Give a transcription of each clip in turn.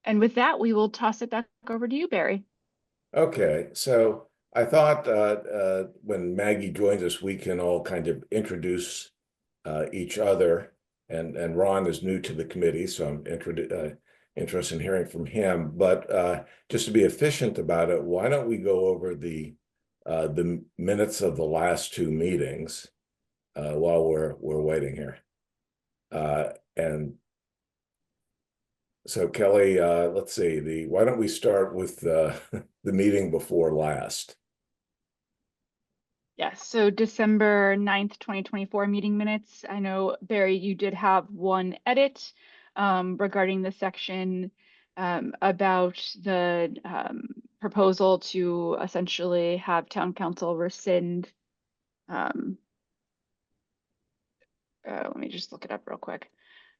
And with that, we will toss it back over to you, Barry. Okay, so I thought when Maggie joins us, we can all kind of introduce each other, and Ron is new to the committee, so I'm interested in hearing from him. But just to be efficient about it, why don't we go over the minutes of the last two meetings while we're waiting here? And so Kelly, let's see, why don't we start with the meeting before last? Yes, so December 9th, 2024 meeting minutes. I know, Barry, you did have one edit regarding the section about the proposal to essentially have town council rescind. Um, Let me just look it up real quick.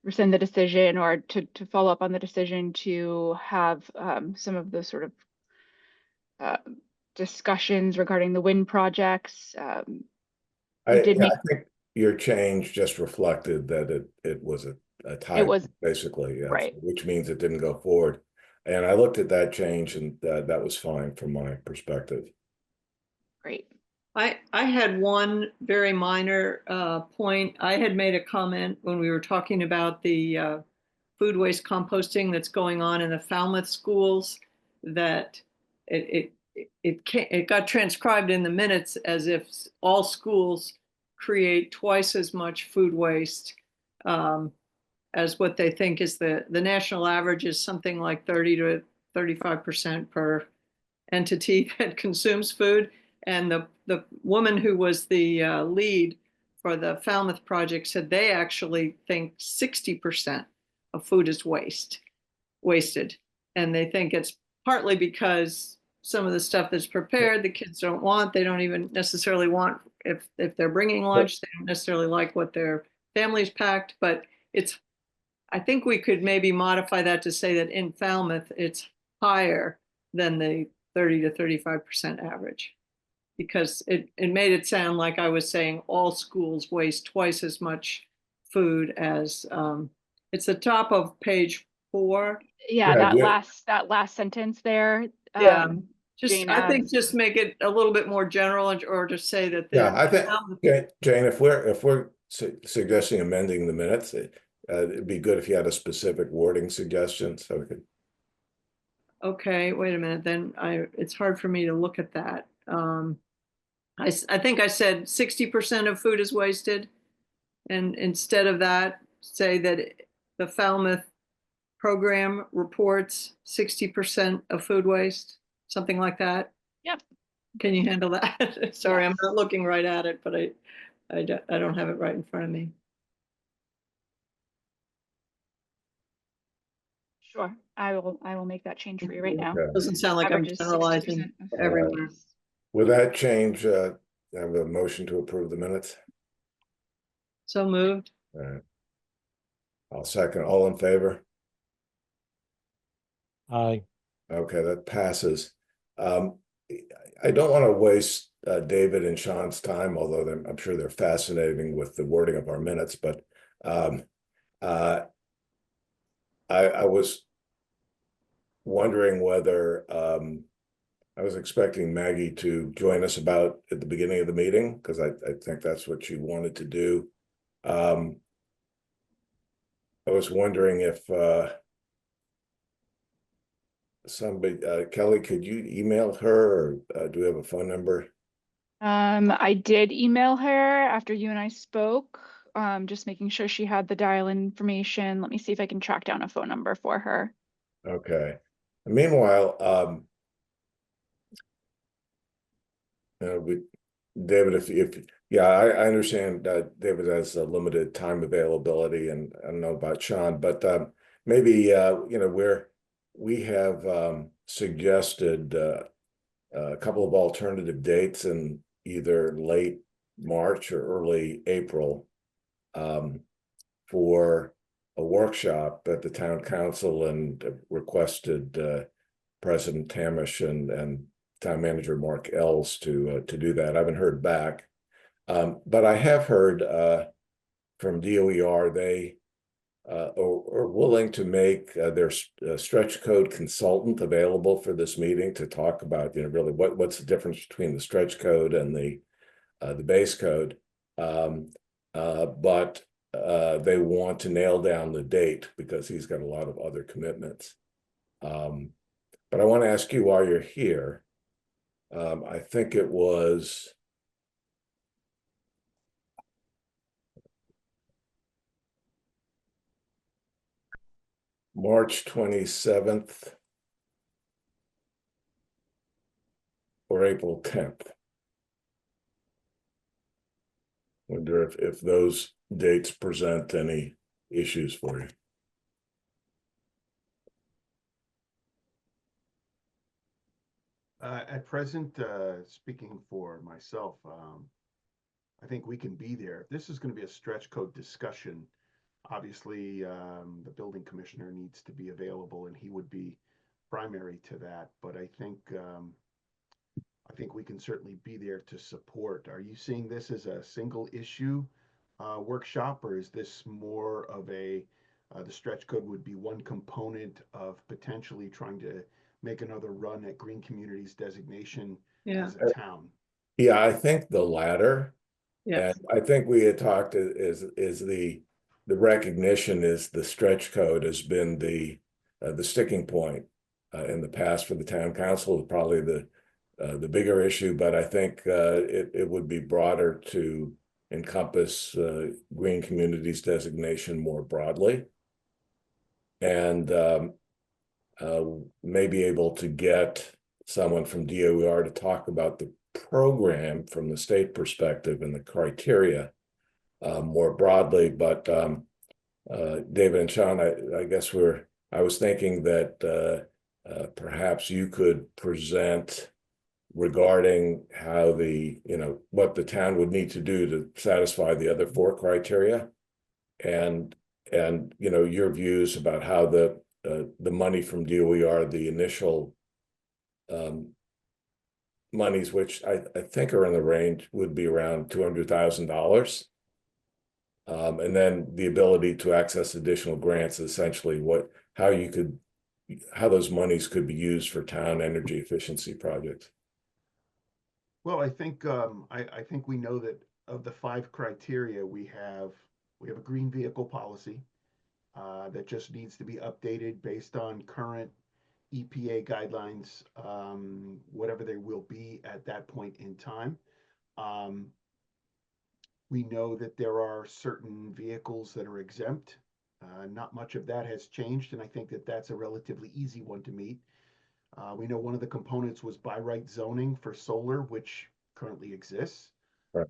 Rescind the decision, or to follow up on the decision to have some of the sort of uh, discussions regarding the wind projects. You did Yeah, make I think your change just reflected that it was a it typo, was basically, yeah, right. which means it didn't go forward. And I looked at that change, and that was fine from my perspective. Great. I had one very minor point. I had made a comment when we were talking about the food waste composting that's going on in the Falmouth schools, that it got transcribed in the minutes as if all schools create twice as much food waste as what they think is the national average is something like 30 to 35% per entity that consumes food. And the woman who was the lead for the Falmouth project said they actually think 60% of food is wasted. And they think it's partly because some of the stuff that's prepared, the kids don't want, they don't even necessarily want, if they're bringing lunch, they don't necessarily like what their family's packed, but I think we could maybe modify that to say that in Falmouth, it's higher than the 30 to 35% average, because it made it sound like I was saying all schools waste twice as much food as it's the top of page 4. Yeah, Yeah, that last sentence there. Yeah. Jane I think adds. just make it a little bit more general, or just say that yeah, the I think Jane, if we're suggesting amending the minutes, it'd be good if you had a specific wording suggestion, so we could. okay, wait a minute, then it's hard for me to look at that. I think I said 60% of food is wasted. And instead of that, say that the Falmouth program reports 60% of food waste, something like that. Yep. Can you handle that? Sorry, Yes. I'm not looking right at it, but I don't have it right in front of me. Sure. I will make that change for you right now. Okay. Doesn't sound like I'm Averages generalizing 60% of food everywhere. waste. With that change, I have a motion to approve the minutes. So moved. All right. I'll second. All in favor? Aye. Okay, that passes. I don't want to waste David and Sean's time, although I'm sure they're fascinating with the wording of our minutes. But um, uh, I was wondering whether I was expecting Maggie to join us about at the beginning of the meeting, because I think that's what she wanted to do. I was wondering if somebody, Kelly, could you email her, or do we have a phone number? I did email her after you and I spoke, just making sure she had the dial-in information. Let me see if I can track down a phone number for her. Okay. Meanwhile, David, if yeah, I understand that David has a limited time availability, and I don't know about Sean, but maybe we have suggested a couple of alternative dates in either late March or early April for a workshop at the town council, and requested President Tamish and town manager Mark Ells to do that. I haven't heard back, but I have heard from DOER are willing to make their stretch code consultant available for this meeting to talk about, really what's the difference between the stretch code and the base code. But they want to nail down the date because he's got a lot of other commitments. But I want to ask you while you're here, I think it was March 27th or April 10th. Wonder if those dates present any issues for you. At present, speaking for myself, I think we can be there. If this is going to be a stretch code discussion, obviously the building commissioner needs to be available, and he would be primary to that. But I think we can certainly be there to support. Are you seeing this as a single issue workshop, or is this more of the stretch code would be one component of potentially trying to make another run at green communities designation Yeah, as a town? Yeah, I think the latter. yeah, And I think we had talked is the recognition is the stretch code has been the sticking point in the past for the town council, probably the bigger issue, but I think it would be broader to encompass green communities designation more broadly, and may be able to get someone from DOER to talk about the program from the state perspective and the criteria more broadly. But David and Sean, I guess I was thinking that perhaps you could present regarding how what the town would need to do to satisfy the other four criteria, and your views about how the money from DOER, the initial monies, which I think are in the range, would be around $200,000. And then the ability to access additional grants, essentially how those monies could be used for town energy efficiency projects. Well, I think we know that of the five criteria we have a green vehicle policy that just needs to be updated based on current EPA guidelines, whatever they will be at that point in time. Um, we know that there are certain vehicles that are exempt. Not much of that has changed, and I think that that's a relatively easy one to meet. We know one of the components was by right zoning for solar, which currently exists. Right.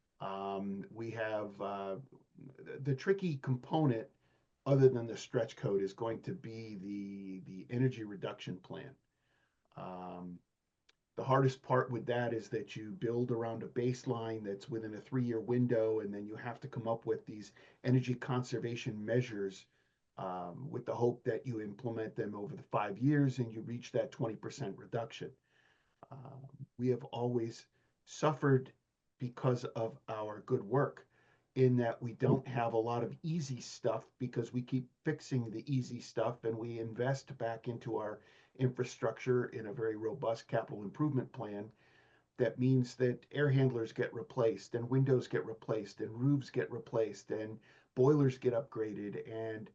We have the tricky component, other than the stretch code, is going to be the energy reduction plan. Um, the hardest part with that is that you build around a baseline that's within a 3-year window, and then you have to come up with these energy conservation measures with the hope that you implement them over the 5 years and you reach that 20% reduction. We have always suffered because of our good work in that we don't have a lot of easy stuff because we keep fixing the easy stuff and we invest back into our infrastructure in a very robust capital improvement plan. That means that air handlers get replaced and windows get replaced and roofs get replaced and boilers get upgraded, and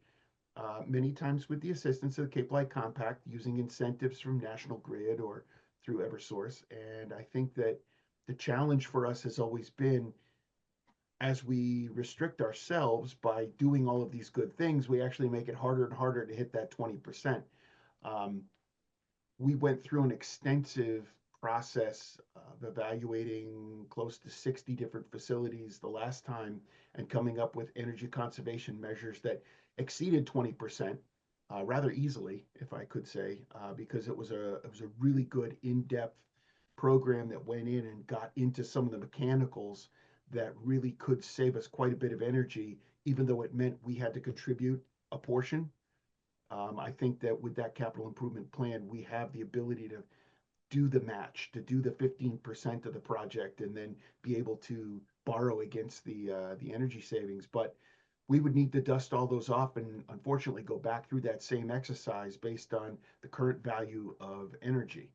many times with the assistance of the Cape Light Compact, using incentives from National Grid or through Eversource. And I think that the challenge for us has always been, as we restrict ourselves by doing all of these good things, we actually make it harder and harder to hit that 20%. Um, we went through an extensive process of evaluating close to 60 different facilities the last time and coming up with energy conservation measures that exceeded 20% rather easily, if I could say, because it was a really good in-depth program that went in and got into some of the mechanicals that really could save us quite a bit of energy, even though it meant we had to contribute a portion. I think that with that capital improvement plan, we have the ability to do the match, to do the 15% of the project, and then be able to borrow against the energy savings. But we would need to dust all those off and unfortunately go back through that same exercise based on the current value of energy.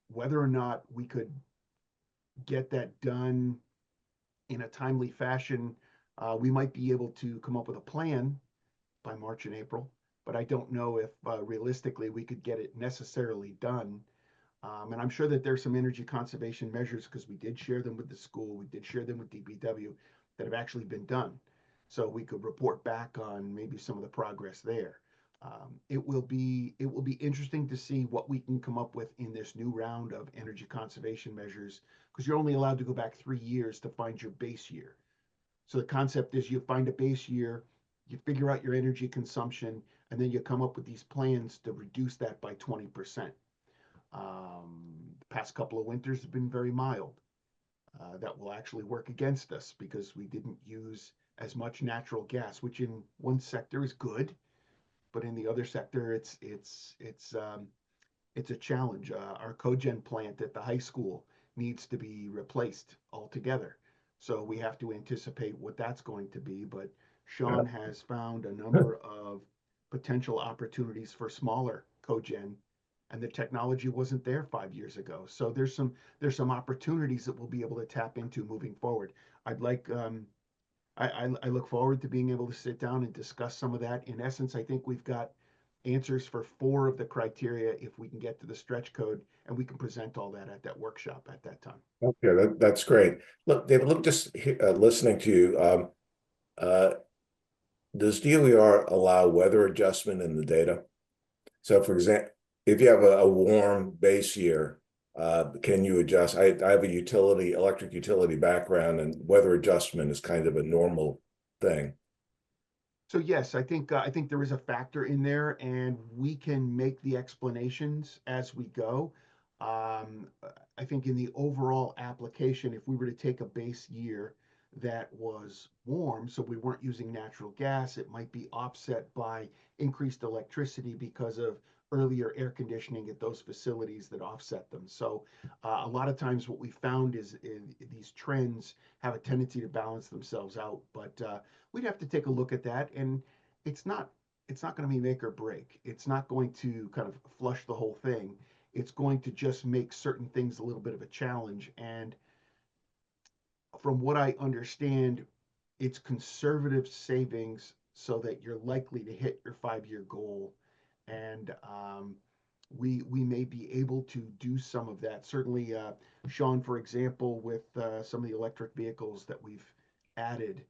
Whether or not we could get that done in a timely fashion, we might be able to come up with a plan by March and April, but I don't know if realistically we could get it necessarily done. And I'm sure that there's some energy conservation measures because we did share them with the school, we did share them with DPW that have actually been done. So we could report back on maybe some of the progress there. It will be interesting to see what we can come up with in this new round of energy conservation measures because you're only allowed to go back 3 years to find your base year. So the concept is you find a base year, you figure out your energy consumption, and then you come up with these plans to reduce that by 20%. The past couple of winters have been very mild. That will actually work against us because we didn't use as much natural gas, which in one sector is good, but in the other sector, it's a challenge. Our cogen plant at the high school needs to be replaced altogether. So we have to anticipate what that's going to be. But Yeah. Sean has found a number of potential opportunities for smaller cogen, and the technology wasn't there 5 years ago. So there's some opportunities that we'll be able to tap into moving forward. I'd like I look forward to being able to sit down and discuss some of that. In essence, I think we've got answers for 4 of the criteria if we can get to the stretch code, and we can present all that at that workshop at that time. Okay, that's great. Look, David, look, just listening to you, does DOER allow weather adjustment in the data? So for example, if you have a warm base year, can you adjust? I have a electric utility background, and weather adjustment is kind of a normal thing. So yes, I think there is a factor in there, and we can make the explanations as we go. Um, I think in the overall application, if we were to take a base year that was warm, so we weren't using natural gas, it might be offset by increased electricity because of earlier air conditioning at those facilities that offset them. So a lot of times what we found is these trends have a tendency to balance themselves out, but we'd have to take a look at that. And it's not going to be make or break. It's not going to kind of flush the whole thing. It's going to just make certain things a little bit of a challenge. And from what I understand, it's conservative savings so that you're likely to hit your 5-year goal. And we may be able to do some of that. Certainly, Sean, for example, with some of the electric vehicles that we've added,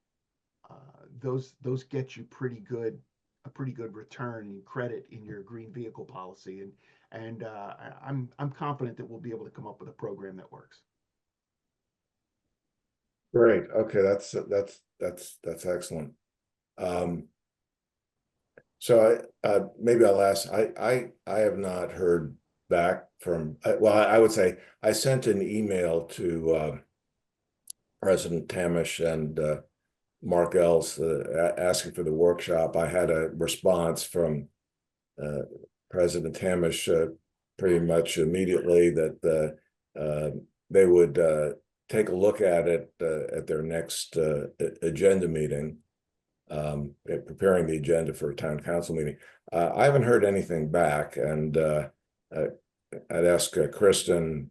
those get you a pretty good return and credit in your green vehicle policy, and I'm confident that we'll be able to come up with a program that works. Great. Okay, that's excellent. So maybe I'll ask. I have not heard back from. Well, I would say I sent an email to President Tamish and Mark Els asking for the workshop. I had a response from President Tamish pretty much immediately that they would take a look at it at their next agenda meeting, preparing the agenda for a town council meeting. I haven't heard anything back, and I'd ask Kristen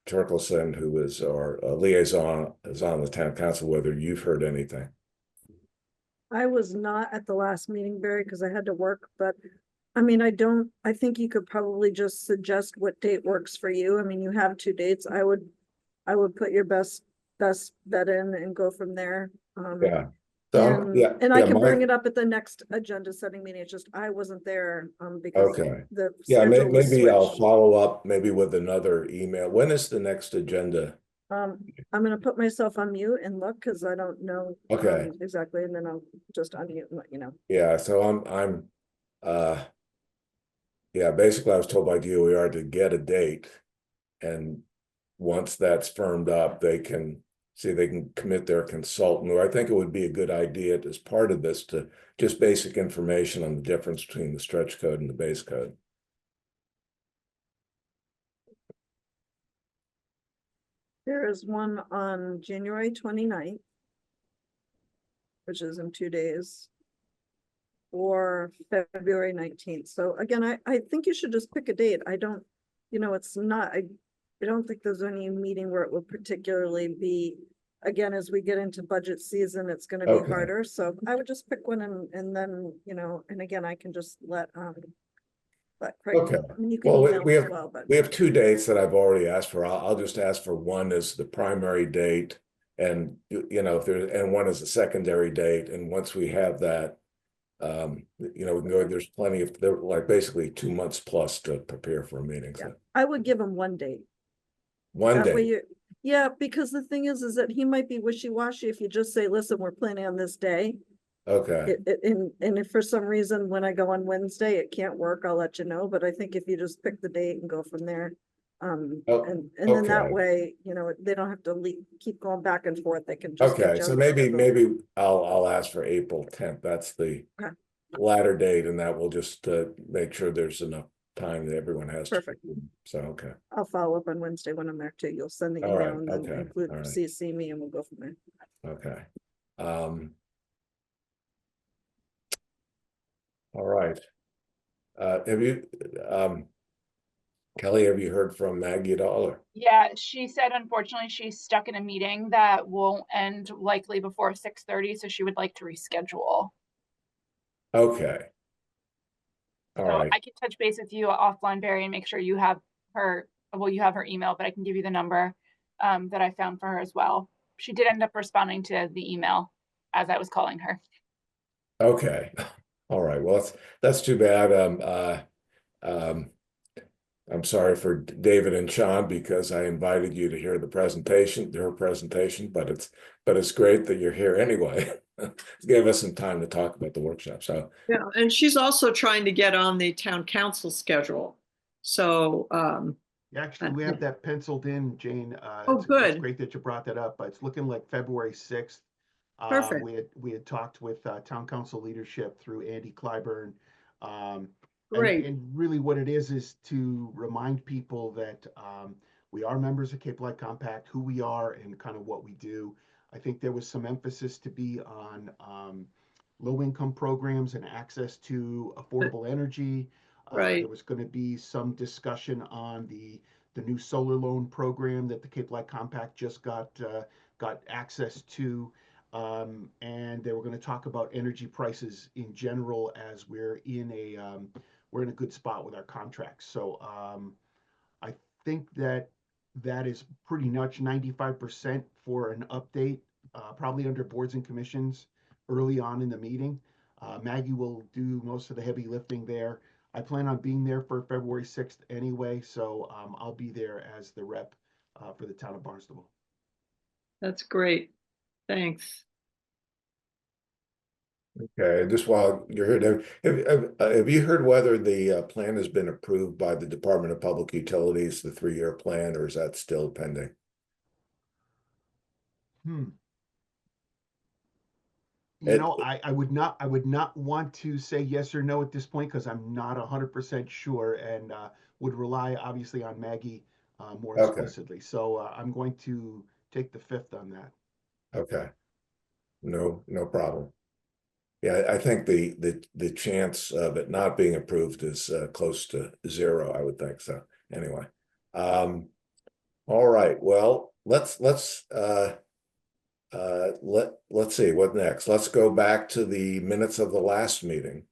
Turkelson, who is our liaison, is on the town council, whether you've heard anything. I was not at the last meeting, Barry, because I had to work, but I mean, I think you could probably just suggest what date works for you. I mean, you have 2 dates. I would put your best bet in and go from there. Yeah. So and I can bring it up at the next agenda setting meeting. It's just I wasn't there because okay. the schedule was maybe I'll switched. follow up maybe with another email. When is the next agenda? I'm gonna put myself on mute and look because I don't know Okay. exactly, and then I'll just unmute and let you know. Yeah, so I'm yeah, basically I was told by DOER to get a date, and once that's firmed up, they can see they can commit their consultant. Or I think it would be a good idea as part of this to just basic information on the difference between the stretch code and the base code. There is one on January 29th. which is in 2 days, or February 19th. So again, I think you should just pick a date. I don't, it's not, I don't think there's any meeting where it will particularly be, again, as we get into budget season, it's gonna be Okay. harder. So I would just pick one and then, and again, I can just let Craig Okay. know. I mean, you can Well, email we as have, well, but we have two dates that I've already asked for. I'll just ask for one as the primary date. And, if there, and one as a secondary date. And once we have that, we can go, there's plenty of, there like basically 2 months plus to prepare for a meeting. yeah, So I would give him one date. one That way day. you, yeah, because the thing is that he might be wishy-washy if you just say, listen, we're planning on this day. Okay. And if for some reason, when I go on Wednesday, it can't work, I'll let you know, but I think if you just pick the date and go from there. Oh, And then that okay. way, they don't have to keep going back and forth, they can just. get Okay, you so on the maybe schedule. I'll ask for April 10th. That's the Okay. latter date, and that will just make sure there's enough time that everyone has. Perfect. So okay. I'll follow up on Wednesday when I'm there too. You'll send the All right, email and then okay, include all right. CC me and we'll go from there. Okay. All right. Have you Kelly, have you heard from Maggie at all? Or? Yeah, she said unfortunately she's stuck in a meeting that won't end likely before 6:30, so she would like to reschedule. Okay. All So right. I can touch base with you offline, Barry, and make sure you have her, well, you have her email, but I can give you the number that I found for her as well. She did end up responding to the email as I was calling her. Okay. All right. Well, that's too bad. Um, I'm sorry for David and Sean because I invited you to hear their presentation, but it's great that you're here anyway. Give us some time to talk about the workshop. So Yeah, and she's also trying to get on the town council schedule. So, Actually, we have that penciled in, Jane. Oh, It's good. great that you brought that up. It's looking like February 6th. Perfect. We had talked with town council leadership through Andy Clyburn. Um, Great. and really what it is to remind people that we are members of Cape Light Compact, who we are and kind of what we do. I think there was some emphasis to be on low income programs and access to affordable energy. Right. There was going to be some discussion on the new solar loan program that the Cape Light Compact just got access to. And they were going to talk about energy prices in general as we're in a good spot with our contracts. So I think that is pretty much 95% for an update, probably under boards and commissions early on in the meeting. Maggie will do most of the heavy lifting there. I plan on being there for February 6th anyway, so I'll be there as the rep for the town of Barnstable. That's great. Thanks. okay, just while you're here, have you heard whether the plan has been approved by the Department of Public Utilities, the 3-year plan, or is that still pending? I would not want to say yes or no at this point because I'm not 100% sure and would rely obviously on Maggie more Okay. explicitly. So I'm going to take the 5th on that. Okay. No problem. Yeah, I think the chance of it not being approved is close to 0, I would think. So anyway. All right. Well, let's see what next. Let's go back to the minutes of the last meeting.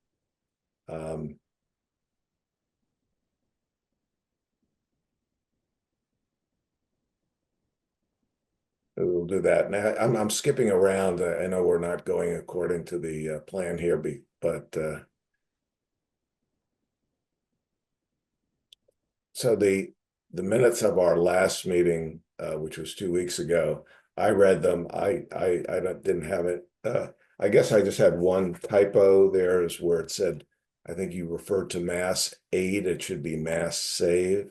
We'll do that. Now, I'm skipping around. I know we're not going according to the plan here, but so the minutes of our last meeting, which was 2 weeks ago, I read them. I didn't have it. I guess I just had one typo there, is where it said, I think you referred to mass aid. It should be mass save.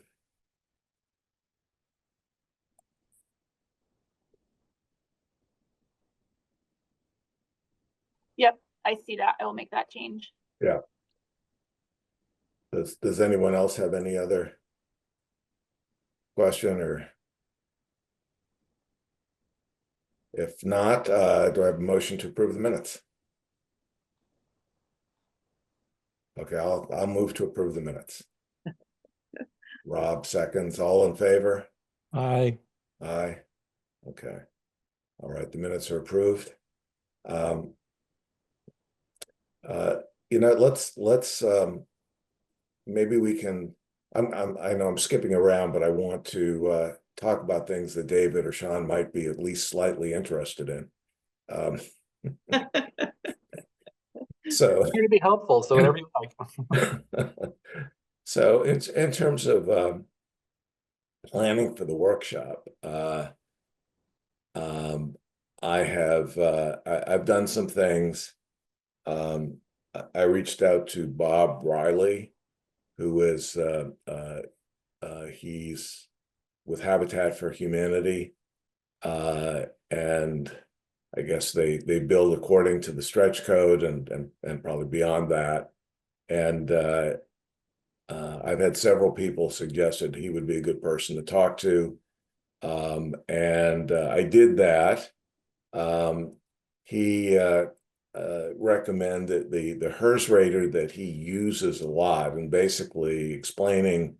Yep, I see that. I will make that change. Yeah. Does anyone else have any other question, or If not, do I have a motion to approve the minutes? Okay, I'll move to approve the minutes. Rob seconds, all in favor? Aye. Aye. Okay. All right, the minutes are approved. Um, let's maybe we can, I know I'm skipping around, but I want to talk about things that David or Sean might be at least slightly interested in. So Here to be helpful, so whatever you like. so in terms of planning for the workshop, I've done some things. I reached out to Bob Riley, who is he's with Habitat for Humanity, and I guess they build according to the stretch code and probably beyond that. And I've had several people suggested he would be a good person to talk to, and I did that. He recommended the HERS rater that he uses a lot, and basically explaining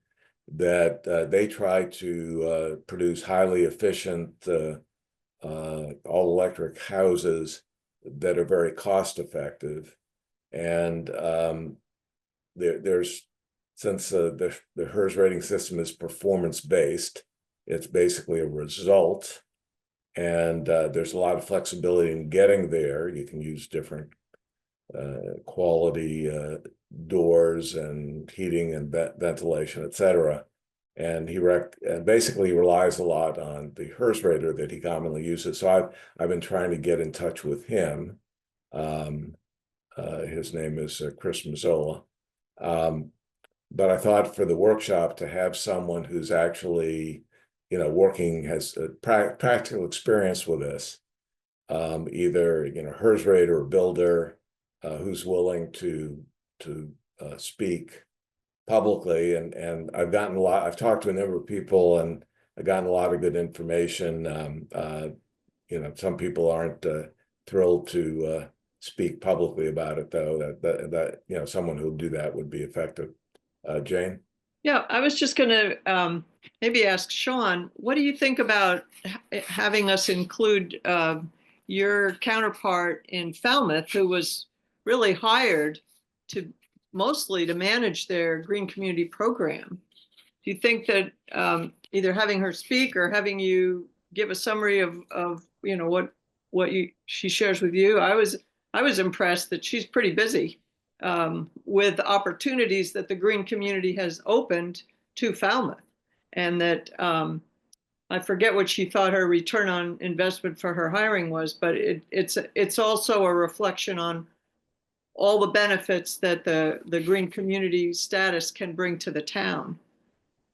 that they try to produce highly efficient all-electric houses that are very cost effective. And there's since the HERS rating system is performance based, it's basically a result. And there's a lot of flexibility in getting there. You can use different quality doors and heating and ventilation, etc. And and basically relies a lot on the HERS rater that he commonly uses. So I've been trying to get in touch with him. His name is Chris Mazzola. But I thought for the workshop to have someone who's actually, working, has a practical experience with this, either, HERS rater or builder, who's willing to speak publicly. And I've talked to a number of people and I've gotten a lot of good information. Some people aren't thrilled to speak publicly about it, though. That someone who'll do that would be effective. Jane? Yeah, I was just going to maybe ask Sean, what do you think about having us include your counterpart in Falmouth, who was really hired mostly to manage their green community program? Do you think that either having her speak or having you give a summary of what she shares with you? I was impressed that she's pretty busy with opportunities that the green community has opened to Falmouth, and that I forget what she thought her return on investment for her hiring was, but it's also a reflection on all the benefits that the green community status can bring to the town.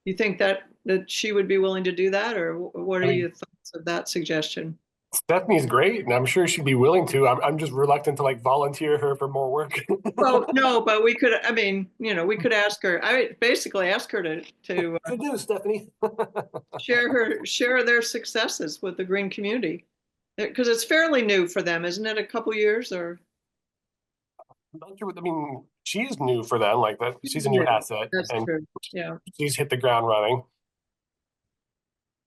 You think that she would be willing to do that, or what are your thoughts of that suggestion? Stephanie's great, and I'm sure she'd be willing to. I'm just reluctant to volunteer her for more work. Well, no, but we could. I mean, we could ask her. I basically ask her to Good news, Stephanie. share their successes with the green community, because it's fairly new for them, isn't it? A couple years or. I'm not sure. I mean, she's new for them, like that. She's a new asset, That's and true. Yeah. she's hit the ground running.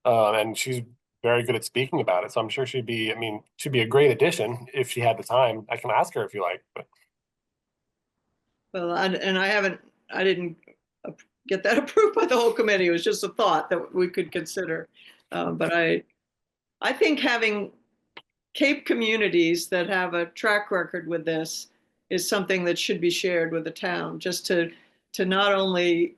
And she's very good at speaking about it. So I'm sure she'd be a great addition if she had the time. I can ask her if you like. But Well, I didn't get that approved by the whole committee. It was just a thought that we could consider. But I think having Cape communities that have a track record with this is something that should be shared with the town, just to not only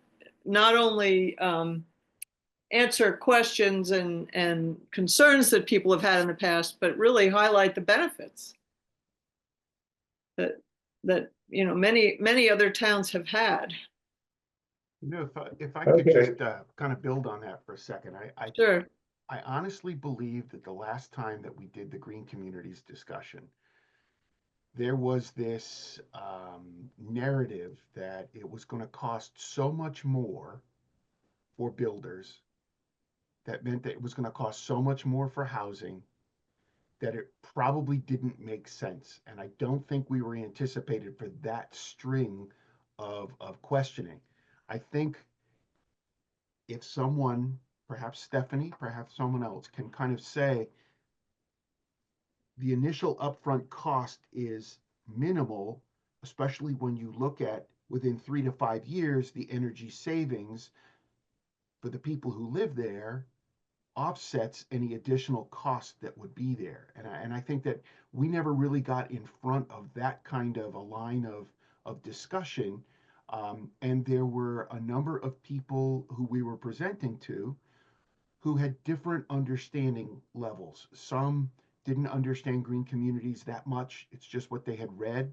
answer questions and concerns that people have had in the past, but really highlight the benefits that many other towns have had. If I could Okay. just kind of build on that for a second, Sure. I honestly believe that the last time that we did the green communities discussion, there was this narrative that it was going to cost so much more for builders. That meant that it was going to cost so much more for housing that it probably didn't make sense. And I don't think we were anticipated for that string of questioning. I think if someone, perhaps Stephanie, perhaps someone else, can kind of say the initial upfront cost is minimal, especially when you look at within 3 to 5 years, the energy savings for the people who live there offsets any additional cost that would be there. And I think that we never really got in front of that kind of a line of discussion. And there were a number of people who we were presenting to who had different understanding levels. Some didn't understand green communities that much. It's just what they had read.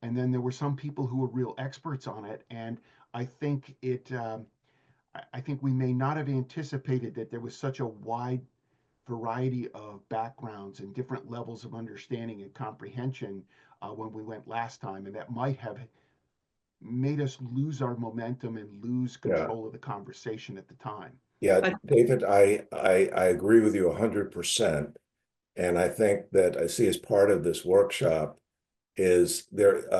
And then there were some people who were real experts on it. And I think I think we may not have anticipated that there was such a wide variety of backgrounds and different levels of understanding and comprehension when we went last time, and that might have made us lose our momentum and lose control of the conversation at the time. Yeah, David, I agree with you 100%. And I think that I see as part of this workshop is the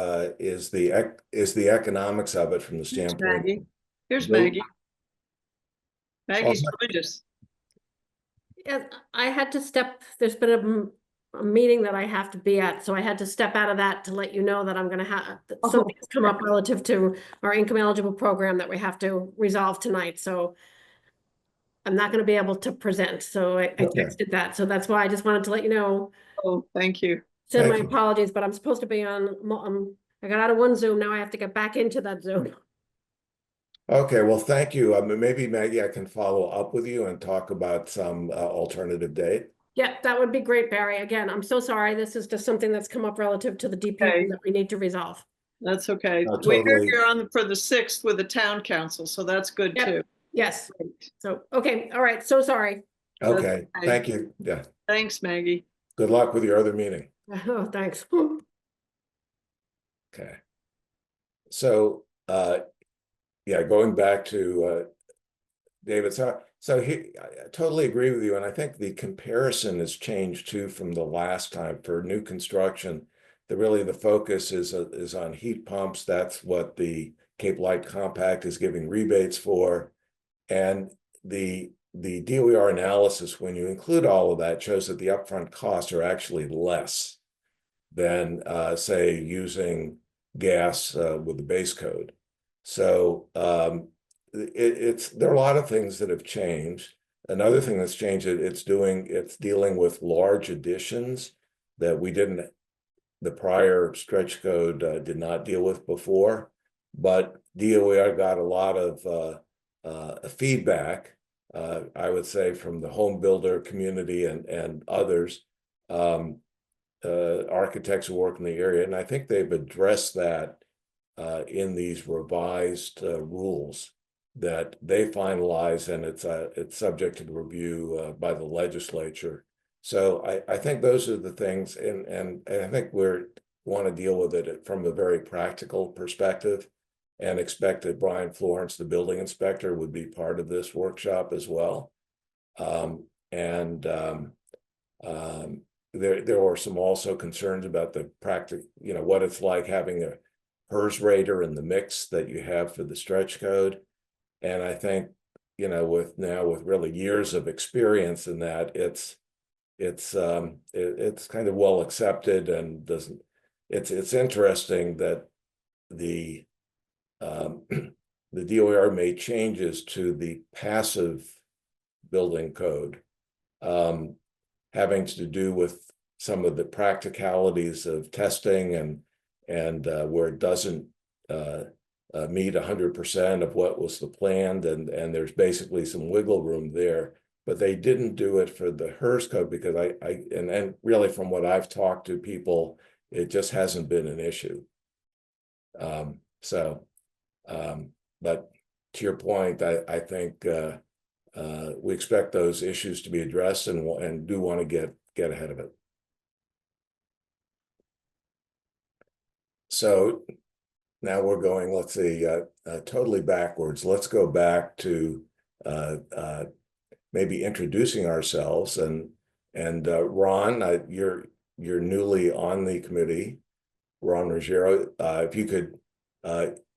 economics of it from the standpoint. Maggie. Here's Nope. Maggie. Maggie's joined us. Yeah, I had to step, there's been a meeting that I have to be at, so I had to step out of that to let you know that I'm gonna have, something's come up relative to our income eligible program that we have to resolve tonight, so I'm not gonna be able to present, so I Okay. texted that, so that's why I just wanted to let you know. Oh, thank you. Send my Thank you. apologies, but I'm supposed to be on, I got out of one Zoom, now I have to get back into that Zoom. Okay, well, thank you. Maybe Maggie, I can follow up with you and talk about some alternative date. Yeah, that would be great, Barry. Again, I'm so sorry. This is just something that's come up relative to the DP Okay. that we need to resolve. That's okay. We Totally. heard you're on for the 6th with the town council, so that's good Yep. too. Yes. So, okay, all right, so sorry. Okay, Okay. thank you. Yeah, Thanks, Maggie. good luck with your other meeting. Oh, thanks. Okay. So, yeah, going back to David, so I totally agree with you, and I think the comparison has changed too from the last time for new construction. The focus is on heat pumps. That's what the Cape Light Compact is giving rebates for, and the DOER analysis, when you include all of that, shows that the upfront costs are actually less than say using gas with the base code. So there are a lot of things that have changed. Another thing that's changed, it's dealing with large additions that the prior stretch code did not deal with before. But DOER got a lot of feedback, I would say, from the home builder community and others, architects who work in the area, and I think they've addressed that in these revised rules that they finalize, and it's subject to the review by the legislature. So I think those are the things, and I think we want to deal with it from a very practical perspective, and expect that Brian Florence, the building inspector, would be part of this workshop as well. There were some also concerns about the what it's like having a HERS rater in the mix that you have for the stretch code. And I think, with really years of experience in that, it's kind of well accepted, and it's interesting that the the DOER made changes to the passive building code, having to do with some of the practicalities of testing and where it doesn't meet 100% of what was the planned, and there's basically some wiggle room there. But they didn't do it for the HERS code because and really from what I've talked to people, it just hasn't been an issue. But to your point, I think we expect those issues to be addressed, and do want to get ahead of it. So now we're going, let's see, totally backwards. Let's go back to maybe introducing ourselves, and And Ron, you're newly on the committee. Ron Ruggiero, if you could,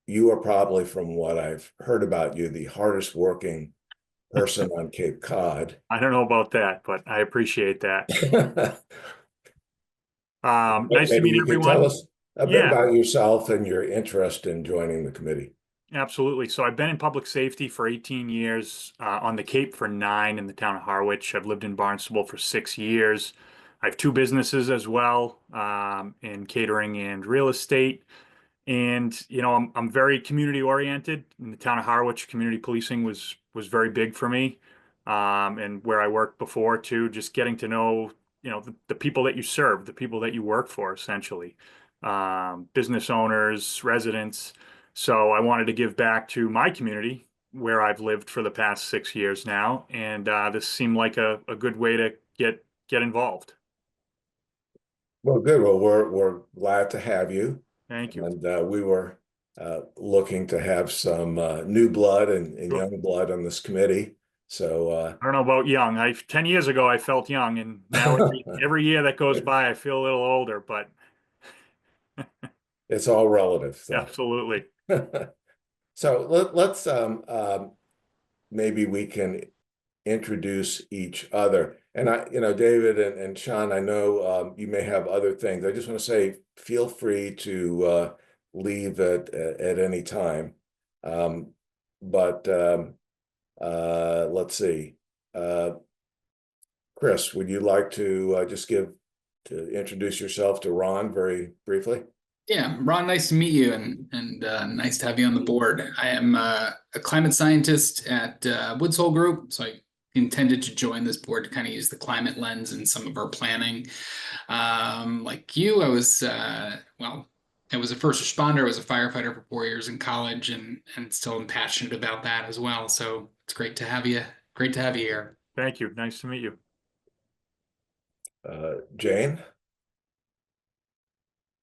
you are probably, from what I've heard about you, the hardest working person on Cape Cod. I don't know about that, but I appreciate that. Nice to Maybe meet you could tell everyone. us a bit Yeah. about yourself and your interest in joining the committee. Absolutely. So I've been in public safety for 18 years, on the Cape for 9 in the town of Harwich. I've lived in Barnstable for 6 years. I have 2 businesses as well, in catering and real estate. And I'm very community oriented. In the town of Harwich, community policing was very big for me. And where I worked before too, just getting to know, the people that you serve, the people that you work for, essentially, business owners, residents. So I wanted to give back to my community where I've lived for the past 6 years now, and this seemed like a good way to get involved. Well, good. Well, we're glad to have you. Thank you. And we were looking to have some new blood and Sure. young blood on this committee. So I don't know about young. 10 years ago, I felt young, and now every year that goes by, I feel a little older, but it's all relative. So. absolutely. So let's maybe we can introduce each other. And David and Sean, I know you may have other things. I just want to say, feel free to leave at any time. Let's see. Chris, would you like to introduce yourself to Ron very briefly? Yeah, Ron, nice to meet you, and nice to have you on the board. I am a climate scientist at Woods Hole Group, so I intended to join this board to kind of use the climate lens in some of our planning. Like you, I was I was a first responder. I was a firefighter for 4 years in college, and still am passionate about that as well. So it's great to have you. Great to have you here. Thank you. Nice to meet you. Jane?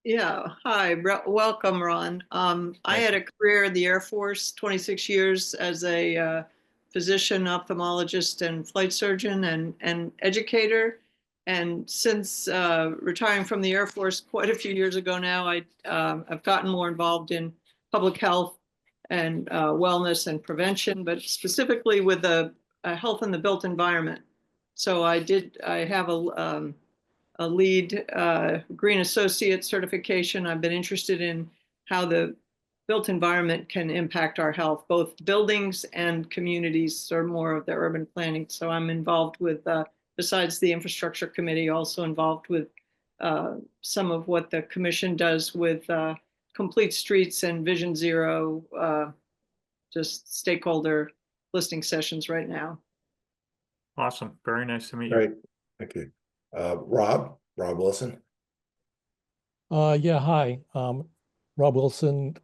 Yeah, hi, welcome, Ron. I had a career in the Air Force, 26 years as a physician, ophthalmologist, and flight surgeon and educator. And since retiring from the Air Force quite a few years ago now, I've gotten more involved in public health and wellness and prevention, but specifically with the health in the built environment. So I have a LEED Green Associate certification. I've been interested in how the built environment can impact our health. Both buildings and communities are more of the urban planning. So I'm involved with, besides the infrastructure committee, also involved with some of what the commission does with complete streets and Vision Zero, just stakeholder listening sessions right now. Awesome. Very nice to meet you. Great. Thank you. Rob Wilson. Yeah, hi. Rob Wilson.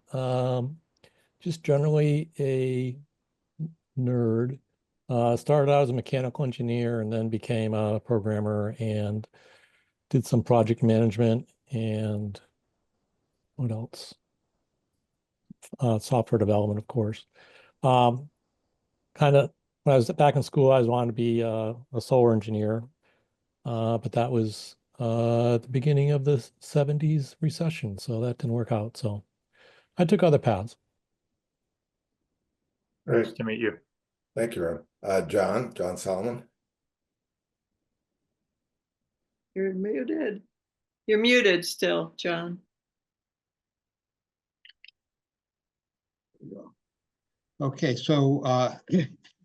Just generally a nerd. Started out as a mechanical engineer and then became a programmer and did some project management and what else? Software development, of course. Kind of when I was back in school, I wanted to be a solar engineer. But that was at the beginning of the 70s recession, so that didn't work out. So I took other paths. Great. Nice to meet you. Thank you, Rob. John Solomon. You're muted. You're muted still, John. Okay, so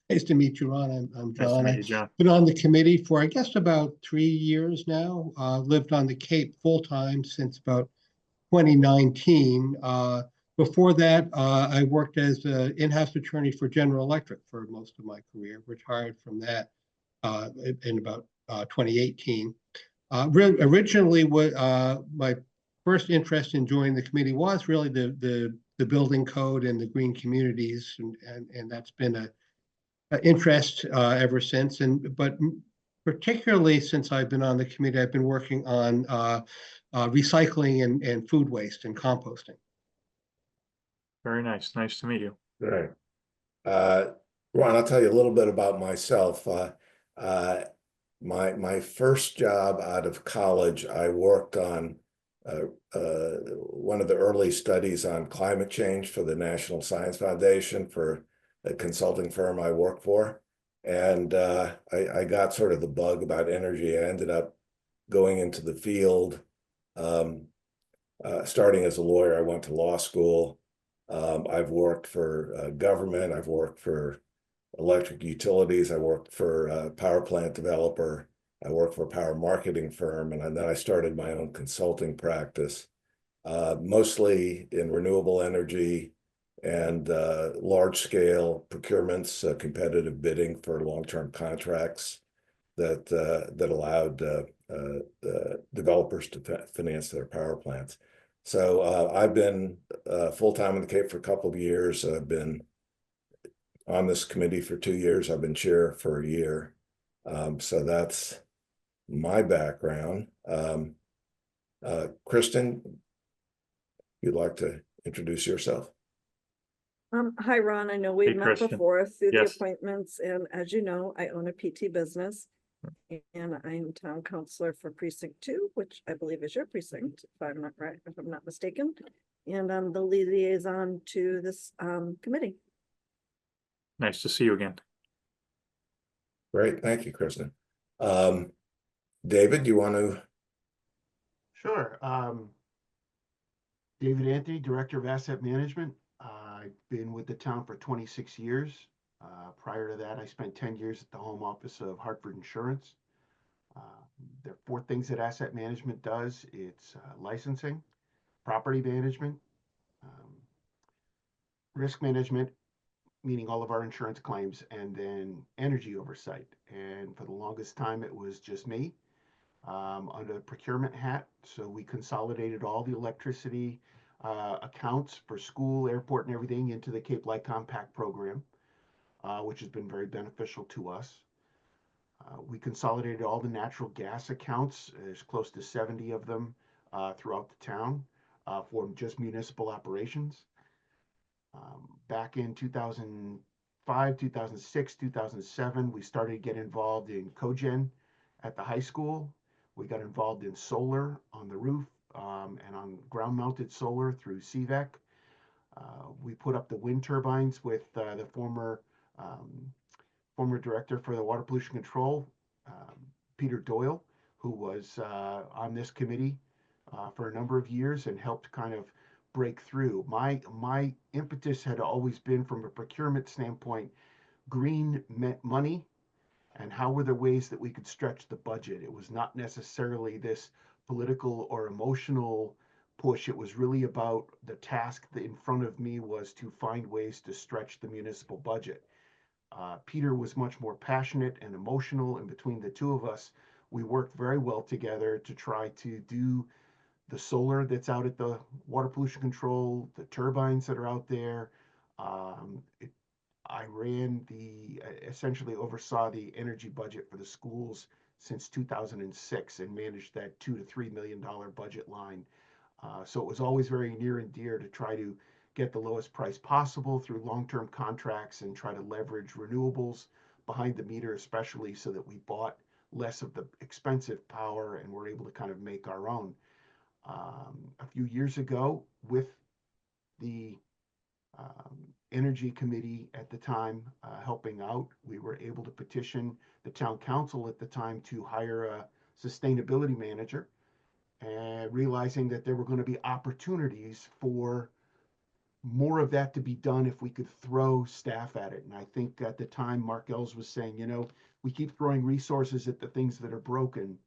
nice to meet you, Ron. I'm Nice to John. meet you, John. I've been on the committee for, I guess, about 3 years now. Lived on the Cape full-time since about 2019. Before that, I worked as an in-house attorney for General Electric for most of my career, retired from that in about 2018. Originally, my first interest in joining the committee was really the building code and the green communities, and that's been an interest ever since. But particularly since I've been on the committee, I've been working on recycling and food waste and composting. Very nice. Nice to meet you. Right. Ron, I'll tell you a little bit about myself. my first job out of college, I worked on one of the early studies on climate change for the National Science Foundation for a consulting firm I worked for. And I got sort of the bug about energy. I ended up going into the field. Starting as a lawyer, I went to law school. I've worked for government. I've worked for electric utilities. I worked for a power plant developer. I worked for a power marketing firm, and then I started my own consulting practice, mostly in renewable energy and large-scale procurements, competitive bidding for long-term contracts that allowed developers to finance their power plants. So I've been full-time in the Cape for a couple of years. I've been on this committee for 2 years. I've been chair for a year. So that's my background. Kristen, you'd like to introduce yourself? Hi, Ron. I know we've Hey, met Christian. before through the Yes. appointments, and as you know, I own a PT business. And I'm town councilor for precinct 2, which I believe is your precinct, if I'm not right, if I'm not mistaken. And I'm the liaison to this committee. Nice to see you again. Great, thank you, Kristen. David, you want to? Sure. David Anthony, Director of Asset Management. I've been with the town for 26 years. Prior to that, I spent 10 years at the home office of Hartford Insurance. There are 4 things that asset management does. It's licensing, property management, risk management, meaning all of our insurance claims, and then energy oversight. And for the longest time, it was just me under the procurement hat. So we consolidated all the electricity accounts for school, airport, and everything into the Cape Light Compact program, which has been very beneficial to us. We consolidated all the natural gas accounts. There's close to 70 of them throughout the town for just municipal operations. Back in 2005, 2006, 2007, we started to get involved in cogen at the high school. We got involved in solar on the roof and on ground-mounted solar through CVEC. We put up the wind turbines with the former director for the water pollution control, Peter Doyle, who was on this committee for a number of years and helped kind of break through. My impetus had always been, from a procurement standpoint, green meant money, and how were there ways that we could stretch the budget? It was not necessarily this political or emotional push. It was really about the task that in front of me was to find ways to stretch the municipal budget. Peter was much more passionate and emotional, and between the two of us, we worked very well together to try to do the solar that's out at the water pollution control, the turbines that are out there. I ran essentially oversaw the energy budget for the schools since 2006 and managed that $2 to $3 million budget line. So it was always very near and dear to try to get the lowest price possible through long-term contracts and try to leverage renewables behind the meter, especially so that we bought less of the expensive power and were able to kind of make our own. A few years ago, with the Energy Committee at the time helping out, we were able to petition the town council at the time to hire a sustainability manager, and realizing that there were going to be opportunities for more of that to be done if we could throw staff at it. And I think at the time, Mark Ells was saying, we keep throwing resources at the things that are broken.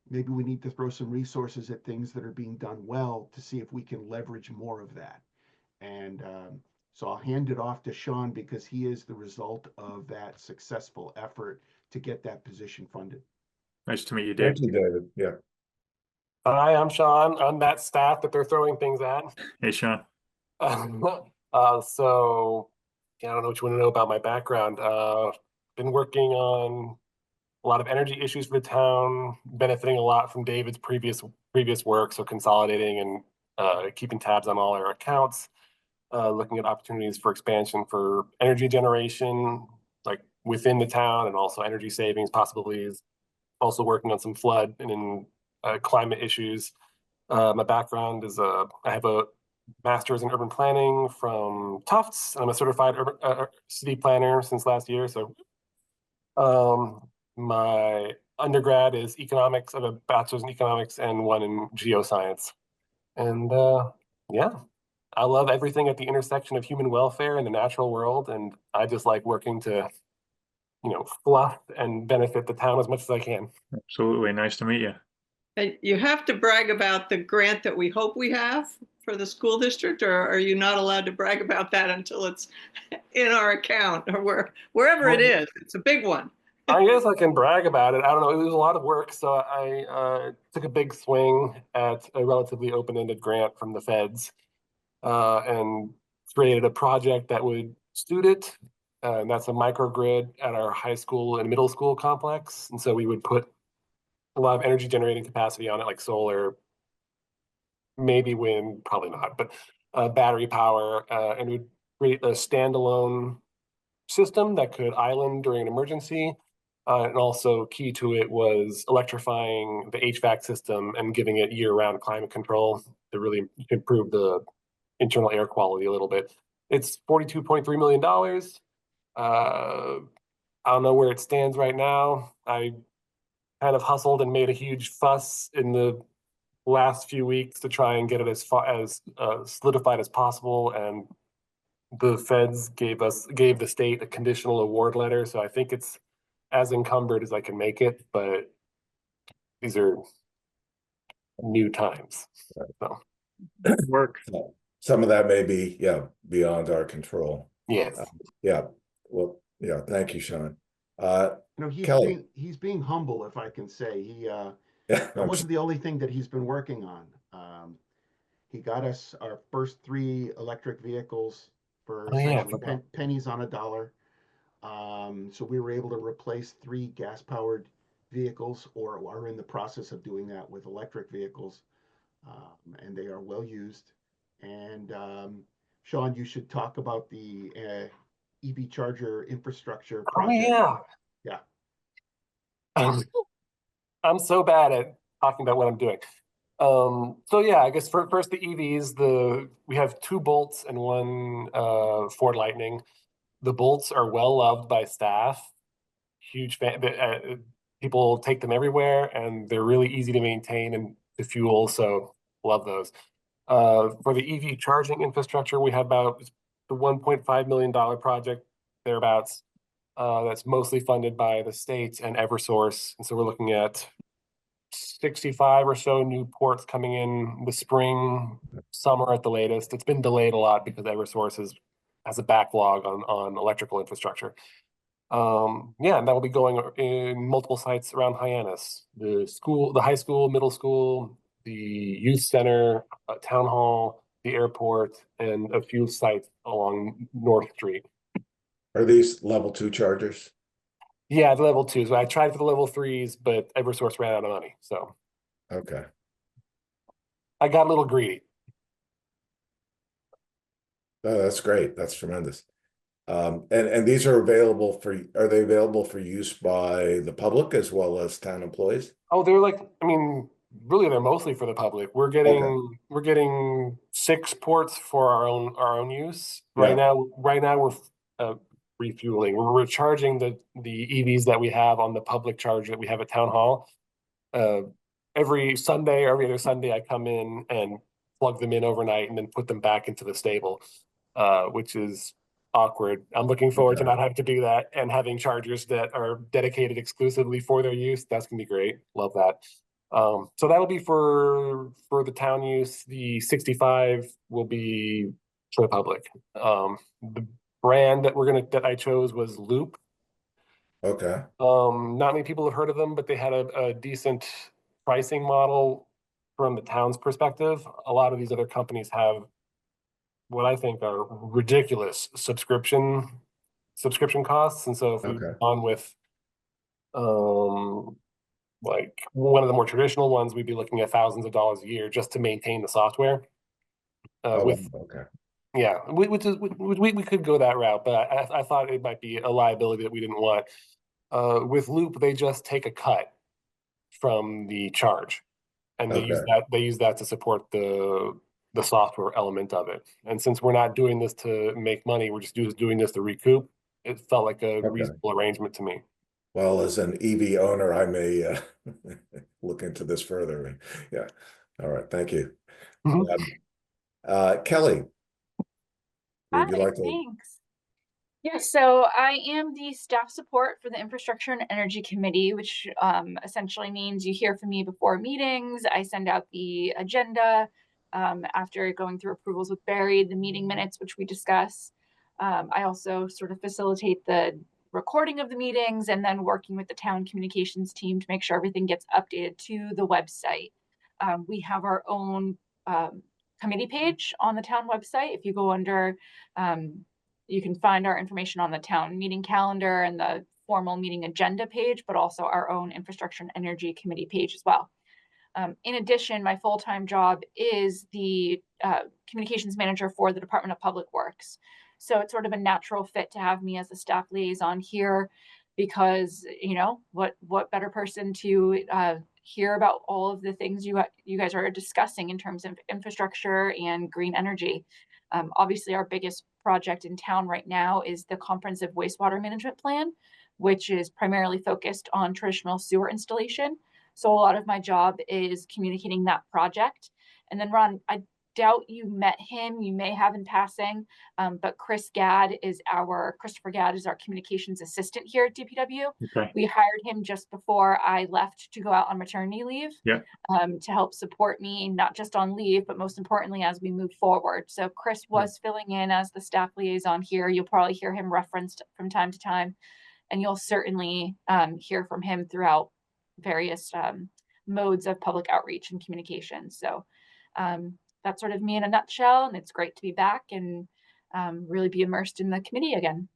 Maybe we need to throw some resources at things that are being done well to see if we can leverage more of that. And so I'll hand it off to Sean, because he is the result of that successful effort to get that position funded. Nice to meet you, Dave. Thank you, David. Yeah. Hi, I'm Sean. I'm that staff that they're throwing things at. Hey, Sean. So yeah, I don't know what you want to know about my background. Been working on a lot of energy issues for the town, benefiting a lot from David's previous work, so consolidating and keeping tabs on all our accounts, looking at opportunities for expansion for energy generation, like within the town, and also energy savings possibilities also working on some flood and climate issues. My background is I have a master's in urban planning from Tufts. I'm a certified city planner since last year. So my undergrad is economics. I have a bachelor's in economics and one in geoscience. And yeah, I love everything at the intersection of human welfare and the natural world. And I just like working to, fluff and benefit the town as much as I can. Absolutely. Nice to meet you. And you have to brag about the grant that we hope we have for the school district, or are you not allowed to brag about that until it's in our account or wherever it is? It's a big one. I guess I can brag about it. I don't know. It was a lot of work, so I took a big swing at a relatively open-ended grant from the feds and created a project that would suit it. And that's a microgrid at our high school and middle school complex. And so we would put a lot of energy generating capacity on it, like solar, maybe wind, probably not, but battery power, and we'd create a standalone system that could island during an emergency. And also key to it was electrifying the HVAC system and giving it year-round climate control to really improve the internal air quality a little bit. It's $42.3 million. I don't know where it stands right now. I kind of hustled and made a huge fuss in the last few weeks to try and get it as far as solidified as possible, and the feds gave the state a conditional award letter, so I think it's as encumbered as I can make it, but these are new times. So Work. Some of that may be, beyond our control. yes. Yeah. Well, yeah. Thank you, Sean. He's Kelly. he's being humble, if I can say. Yeah, That wasn't the only thing that he's been working on. He got us our first 3 electric vehicles for essentially pennies on a dollar. So we were able to replace 3 gas-powered vehicles, or are in the process of doing that with electric vehicles, and they are well used. And Sean, you should talk about the EV charger infrastructure project. Oh Yeah. I'm so bad at talking about what I'm doing. So yeah, I guess first the EVs, we have 2 Bolts and 1 Ford Lightning. The Bolts are well loved by staff. Huge fan. People take them everywhere, and they're really easy to maintain and to fuel. So love those. For the EV charging infrastructure, we have about the $1.5 million project thereabouts. That's mostly funded by the states and Eversource, and so we're looking at 65 or so new ports coming in the spring, summer at the latest. It's been delayed a lot because Eversource has a backlog on electrical infrastructure. Yeah, and that will be going in multiple sites around Hyannis, the high school, middle school, the youth center, town hall, the airport, and a few sites along North Street. Are these level 2 chargers? Yeah, the level 2s. I tried for the level 3s, but Eversource ran out of money. So Okay. I got a little greedy. Oh, that's great. That's tremendous. And these are they available for use by the public as well as town employees? Oh, really, they're mostly for the public. We're getting 6 ports for our own use. Right now we're refueling. We're recharging the EVs that we have on the public charge that we have at town hall. Every Sunday or every other Sunday, I come in and plug them in overnight and then put them back into the stable, which is awkward. I'm looking forward to not having to do that and having chargers that are dedicated exclusively for their use. That's gonna be great. Love that. So that'll be for the town use. The 65 will be for the public. The brand that I chose was Loop. Okay. Not many people have heard of them, but they had a decent pricing model from the town's perspective. A lot of these other companies have what I think are ridiculous subscription costs. And so if we've gone with like one of the more traditional ones, we'd be looking at thousands of dollars a year just to maintain the software. Yeah, we could go that route, but I thought it might be a liability that we didn't want. With Loop, they just take a cut from the charge. And they use Okay. that to support the software element of it. And since we're not doing this to make money, we're just doing this to recoup, it felt like a Okay. reasonable arrangement to me. Well, as an EV owner, I may look into this further. Yeah. All right. Thank you. Mhm. Kelly, would you Hi, like to? thanks. Yes, so I am the staff support for the Infrastructure and Energy Committee, which essentially means you hear from me before meetings. I send out the agenda after going through approvals with Barry, the meeting minutes, which we discuss. I also sort of facilitate the recording of the meetings and then working with the town communications team to make sure everything gets updated to the website. We have our own committee page on the town website. If you go under you can find our information on the town meeting calendar and the formal meeting agenda page, but also our own Infrastructure and Energy Committee page as well. In addition, my full-time job is the communications manager for the Department of Public Works. So it's sort of a natural fit to have me as a staff liaison here because, you know, what better person to hear about all of the things you guys are discussing in terms of infrastructure and green energy. Obviously, our biggest project in town right now is the comprehensive wastewater management plan, which is primarily focused on traditional sewer installation. So a lot of my job is communicating that project. And then Ron, I doubt you met him, you may have in passing, but Christopher Gadd is our communications assistant here at DPW. Okay. We hired him just before I left to go out on maternity leave. Yeah. To help support me, not just on leave, but most importantly, as we move forward. So Chris was filling in as the staff liaison here. You'll probably hear him referenced from time to time, and you'll certainly hear from him throughout various modes of public outreach and communication. So that's sort of me in a nutshell, and it's great to be back and really be immersed in the committee again.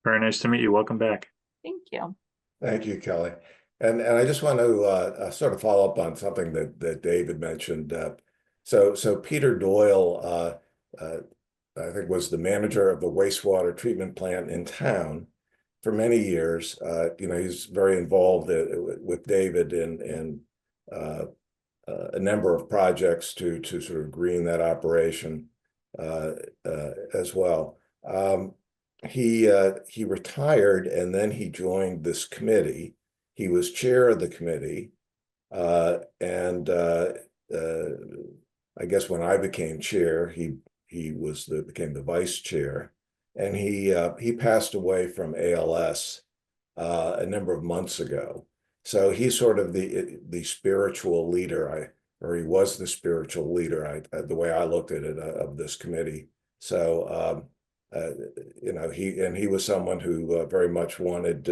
Very nice to meet you. Welcome back. Thank you. Thank you, Kelly. And I just want to sort of follow up on something that David mentioned. So Peter Doyle, I think, was the manager of the wastewater treatment plant in town for many years. You know, he's very involved with David in a number of projects to sort of green that operation as well. He retired and then he joined this committee. He was chair of the committee, and I guess when I became chair, he became the vice chair, and he passed away from ALS a number of months ago. So he's sort of the spiritual leader, or he was the spiritual leader, the way I looked at it, of this committee. So you know, he was someone who very much wanted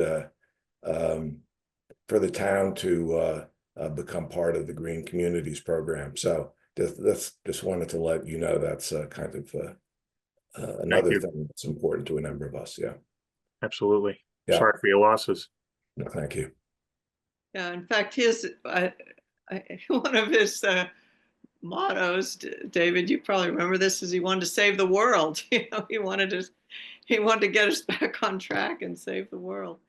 for the town to become part of the Green Communities program. So just wanted to let you know that's kind of another thing that's important to a number of us. Yeah. Absolutely. Yeah. Sorry for your losses. No, thank you. Yeah, in fact, one of his mottos, David, you probably remember this, is he wanted to save the world. You know, he wanted to get us back on track and save the world.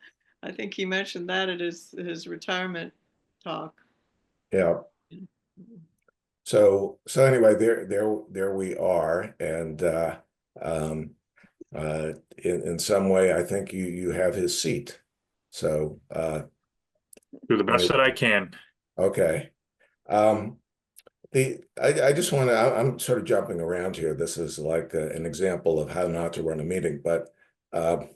I think he mentioned that at his retirement talk. Yeah. So anyway, there we are, and in some way, I think you have his seat. So Do the best that I can. Okay. I just want to, I'm sort of jumping around here. This is like an example of how not to run a meeting, but I'd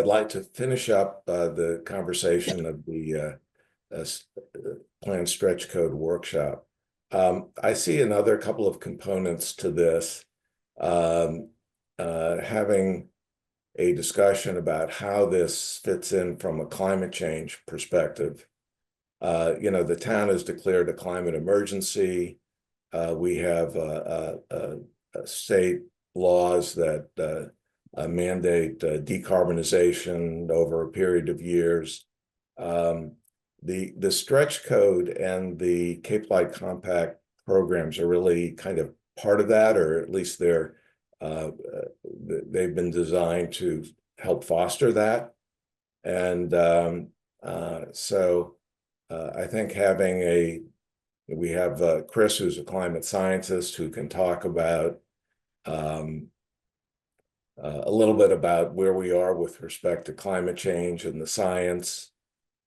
like to finish up the conversation of the planned stretch code workshop. I see another couple of components to this, having a discussion about how this fits in from a climate change perspective. You know, the town has declared a climate emergency. We have state laws that mandate decarbonization over a period of years. The stretch code and the Cape Light Compact programs are really kind of part of that, or at least they've been designed to help foster that. And So I think we have Chris, who's a climate scientist, who can talk about a little bit about where we are with respect to climate change and the science,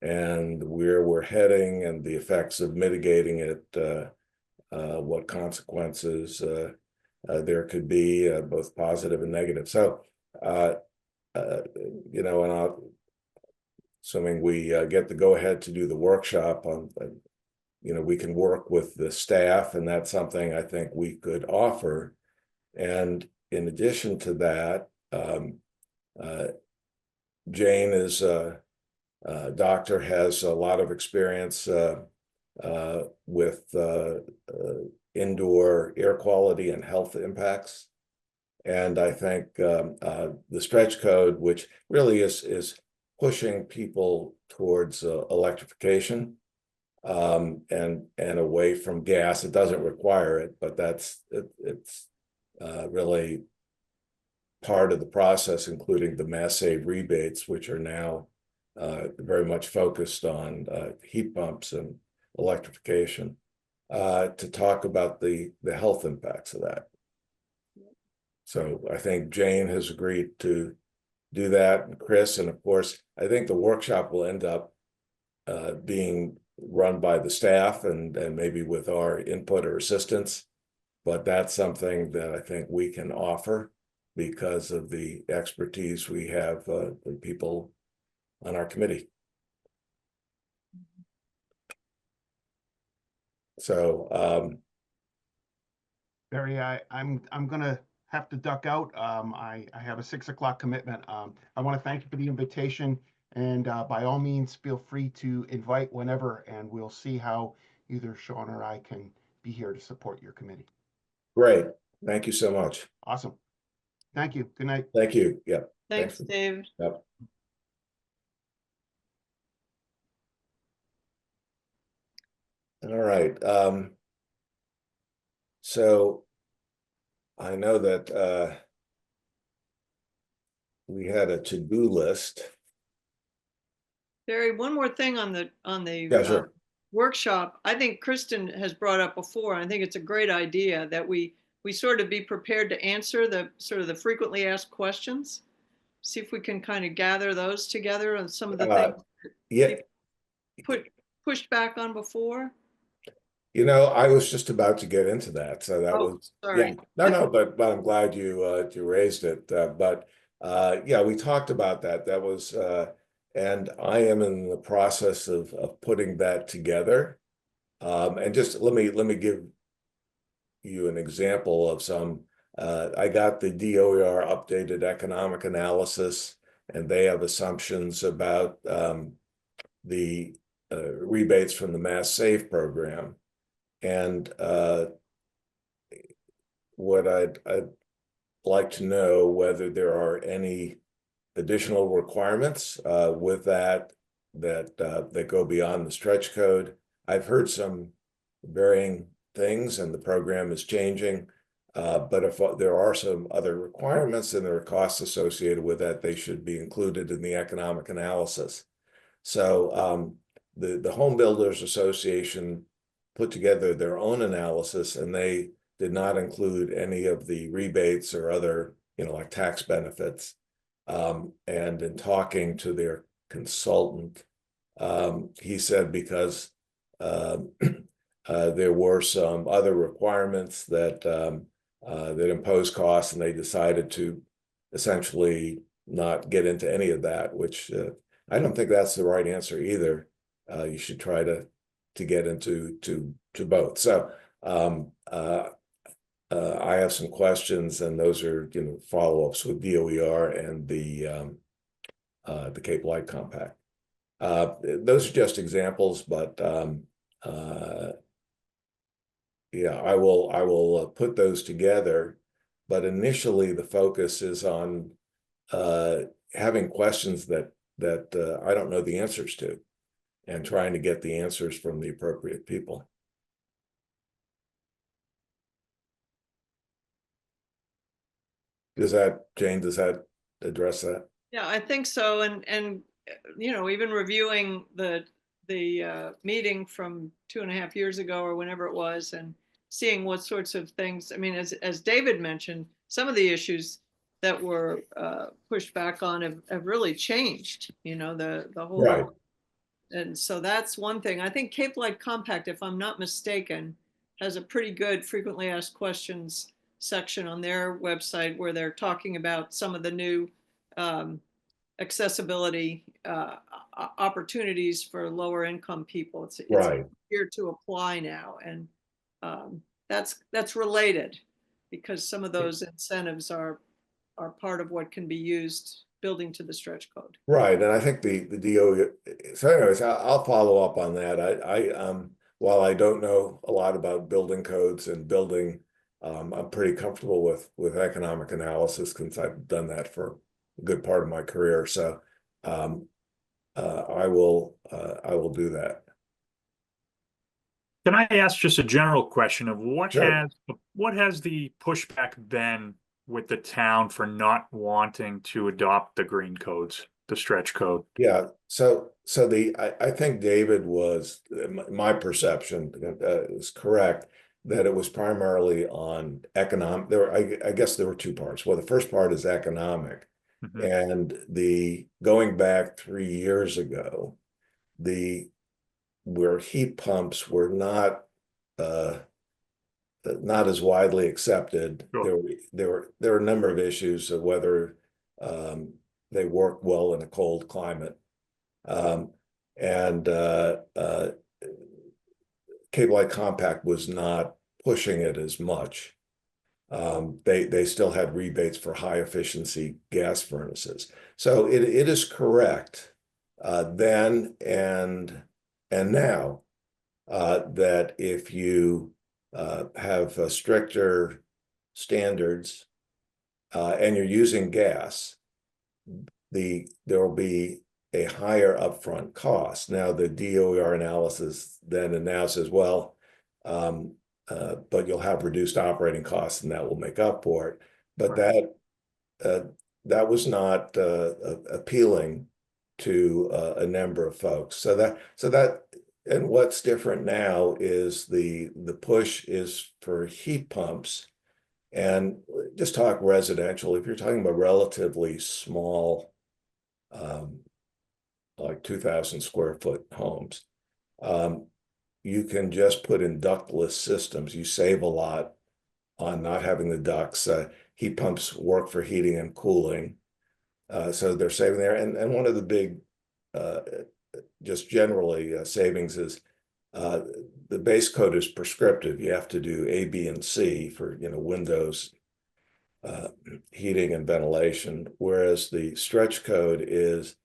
and where we're heading and the effects of mitigating it, what consequences there could be, both positive and negative. So, you know, and assuming we get the go-ahead to do the workshop on, you know, we can work with the staff, and that's something I think we could offer. And in addition to that, Jane is a doctor, has a lot of experience with indoor air quality and health impacts. And I think the stretch code, which really is pushing people towards electrification and away from gas. It doesn't require it, but it's really part of the process, including the mass save rebates, which are now very much focused on heat pumps and electrification, to talk about the health impacts of that. So I think Jane has agreed to do that, and Chris, and of course, I think the workshop will end up being run by the staff and maybe with our input or assistance, but that's something that I think we can offer because of the expertise we have, the people on our committee. So Barry, I'm gonna have to duck out. I have a 6 o'clock commitment. I want to thank you for the invitation, and by all means, feel free to invite whenever, and we'll see how either Sean or I can be here to support your committee. great, thank you so much. Awesome. Thank you. Good night. Thank you. Yep. Thanks, Dave. Yep. All right. So I know that we had a to-do list. Barry, one more thing on the Yeah, sure. workshop. I think Kristen has brought up before, and I think it's a great idea that we sort of be prepared to answer the sort of the frequently asked questions. See if we can kind of gather those together on some of the things Yeah, pushed back on before. you know, I was just about to get into that, so that was sorry. yeah. No, but I'm glad you raised it. But yeah, we talked about that. That was and I am in the process of putting that together. And just let me give you an example of some. I got the DOER updated economic analysis, and they have assumptions about the rebates from the Mass Save program. And what I'd like to know whether there are any additional requirements with that go beyond the stretch code. I've heard some varying things, and the program is changing. But if there are some other requirements and there are costs associated with that, they should be included in the economic analysis. So the Home Builders Association put together their own analysis, and they did not include any of the rebates or other, you know, like tax benefits. And in talking to their consultant, he said because there were some other requirements that imposed costs, and they decided to essentially not get into any of that, which I don't think that's the right answer either. You should try to get into both. So I have some questions, and those are, you know, follow-ups with DOER and the Cape Light Compact. Those are just examples, but yeah, I will put those together. But initially, the focus is on having questions that I don't know the answers to, and trying to get the answers from the appropriate people. Jane, does that address that? Yeah, I think so. And even reviewing the meeting from 2.5 years ago or whenever it was, and seeing what sorts of things, I mean, as David mentioned, some of the issues that were pushed back on have really changed, the whole. Right. And so that's one thing. I think Cape Light Compact, if I'm not mistaken, has a pretty good frequently asked questions section on their website where they're talking about some of the new accessibility opportunities for lower income people. It's Right. here to apply now, and that's related, because some of those incentives are part of what can be used building to the stretch code. Right, and I think the DO. So, anyways, I'll follow up on that. While I don't know a lot about building codes and building, I'm pretty comfortable with economic analysis since I've done that for a good part of my career. So, I will do that. Can I ask just a general question of what Sure. has the pushback been with the town for not wanting to adopt the green codes, the stretch code? Yeah, so I think David was, my perception is correct, that it was primarily on economic. I guess there were two parts. Well, the first part is economic, Mhm. and the going back 3 years ago, where heat pumps were not as widely accepted. Sure. There were a number of issues of whether they work well in a cold climate. And Cape Light Compact was not pushing it as much. They still had rebates for high efficiency gas furnaces. So it is correct then and now that if you have stricter standards and you're using gas, there will be a higher upfront cost. Now, the DOER analysis then and now says, well, but you'll have reduced operating costs and that will make up for it. But that was not appealing to a number of folks. So that and what's different now is the push is for heat pumps. And just talk residential. If you're talking about relatively small, like 2,000 square foot homes, you can just put in ductless systems. You save a lot on not having the ducts. Heat pumps work for heating and cooling. So they're saving there. And one of the big, just generally savings is the base code is prescriptive. You have to do A, B, and C for windows, heating and ventilation, whereas the stretch code is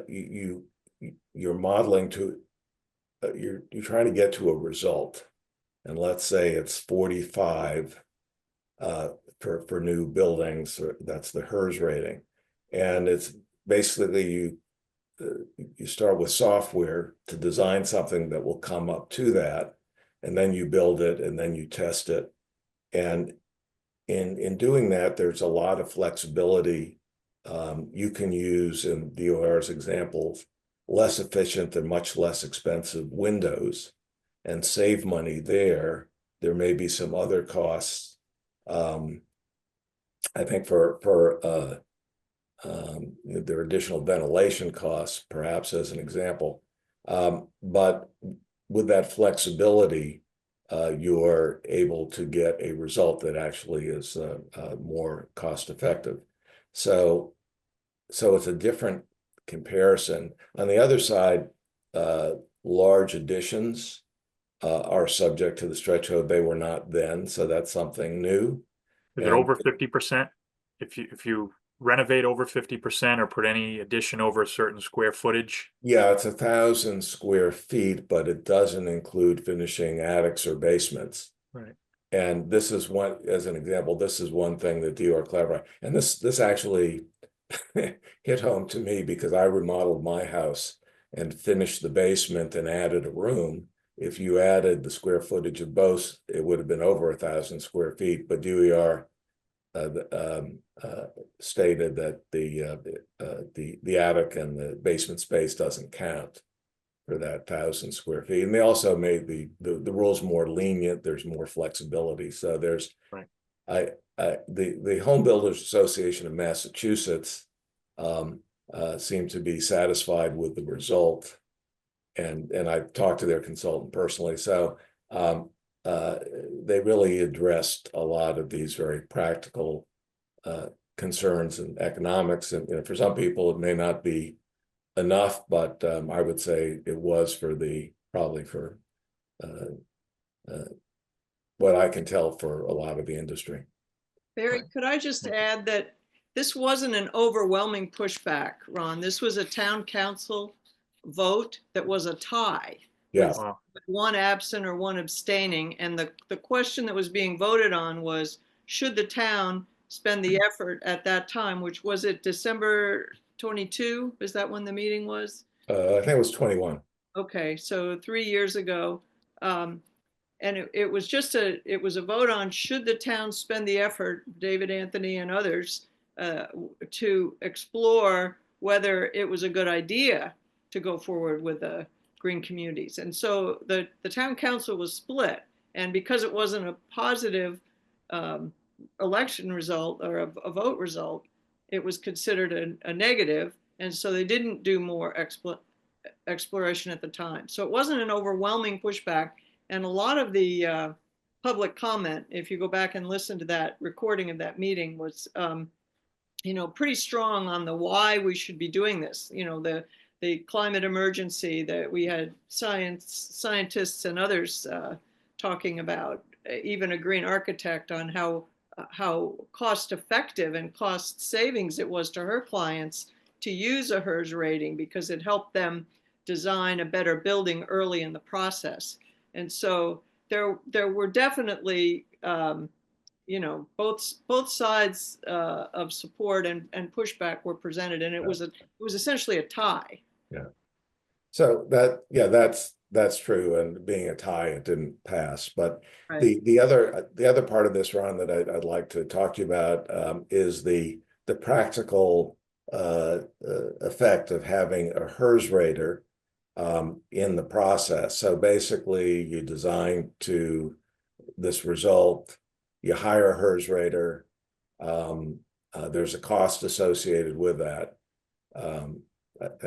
you're modeling to you're trying to get to a result, and let's say it's 45 for new buildings. That's the HERS rating, and it's basically you start with software to design something that will come up to that, and then you build it and then you test it. And in doing that, there's a lot of flexibility. You can use, in DOR's examples, less efficient and much less expensive windows and save money there. There may be some other costs. I think there are additional ventilation costs, perhaps as an example. But with that flexibility, you're able to get a result that actually is more cost effective. So it's a different comparison. On the other side, large additions are subject to the stretch code. They were not then, so that's something new. Is it over 50%? If you renovate over 50% or put any addition over a certain square footage? Yeah, it's 1,000 square feet, but it doesn't include finishing attics or basements. Right. And this is one, as an example, this is one thing that DOR clarified. And this actually hit home to me because I remodeled my house and finished the basement and added a room. If you added the square footage of both, it would have been over 1,000 square feet. But DOR stated that the attic and the basement space doesn't count for that 1,000 square feet. And they also made the rules more lenient. There's more flexibility. So there's Right. The Home Builders Association of Massachusetts seemed to be satisfied with the result, and I talked to their consultant personally. So they really addressed a lot of these very practical concerns and economics. And for some people, it may not be enough, but I would say it was probably for what I can tell for a lot of the industry. Barry, could I just add that this wasn't an overwhelming pushback, Ron. This was a town council vote that was a tie. Yeah. Wow. With one absent or one abstaining. And the question that was being voted on was, should the town spend the effort at that time, which was it December 22? Is that when the meeting was? I think it was 21. Okay, so 3 years ago. And it was it was a vote on should the town spend the effort, David Anthony and others, to explore whether it was a good idea to go forward with the green communities. And so the town council was split. And because it wasn't a positive election result or a vote result, it was considered a negative. And so they didn't do more exploration at the time. So it wasn't an overwhelming pushback. And a lot of the public comment, if you go back and listen to that recording of that meeting, was, pretty strong on the why we should be doing this. The climate emergency that we had scientists and others talking about, even a green architect on how cost effective and cost savings it was to her clients to use a HERS rating because it helped them design a better building early in the process. And so there were definitely, both sides of support and pushback were presented, and it was essentially a tie. Yeah. So that's true. And being a tie, it didn't pass. But Right. the other part of this, Ron, that I'd like to talk to you about is the practical effect of having a HERS rater in the process. So basically, you design to this result, you hire a HERS rater. There's a cost associated with that. I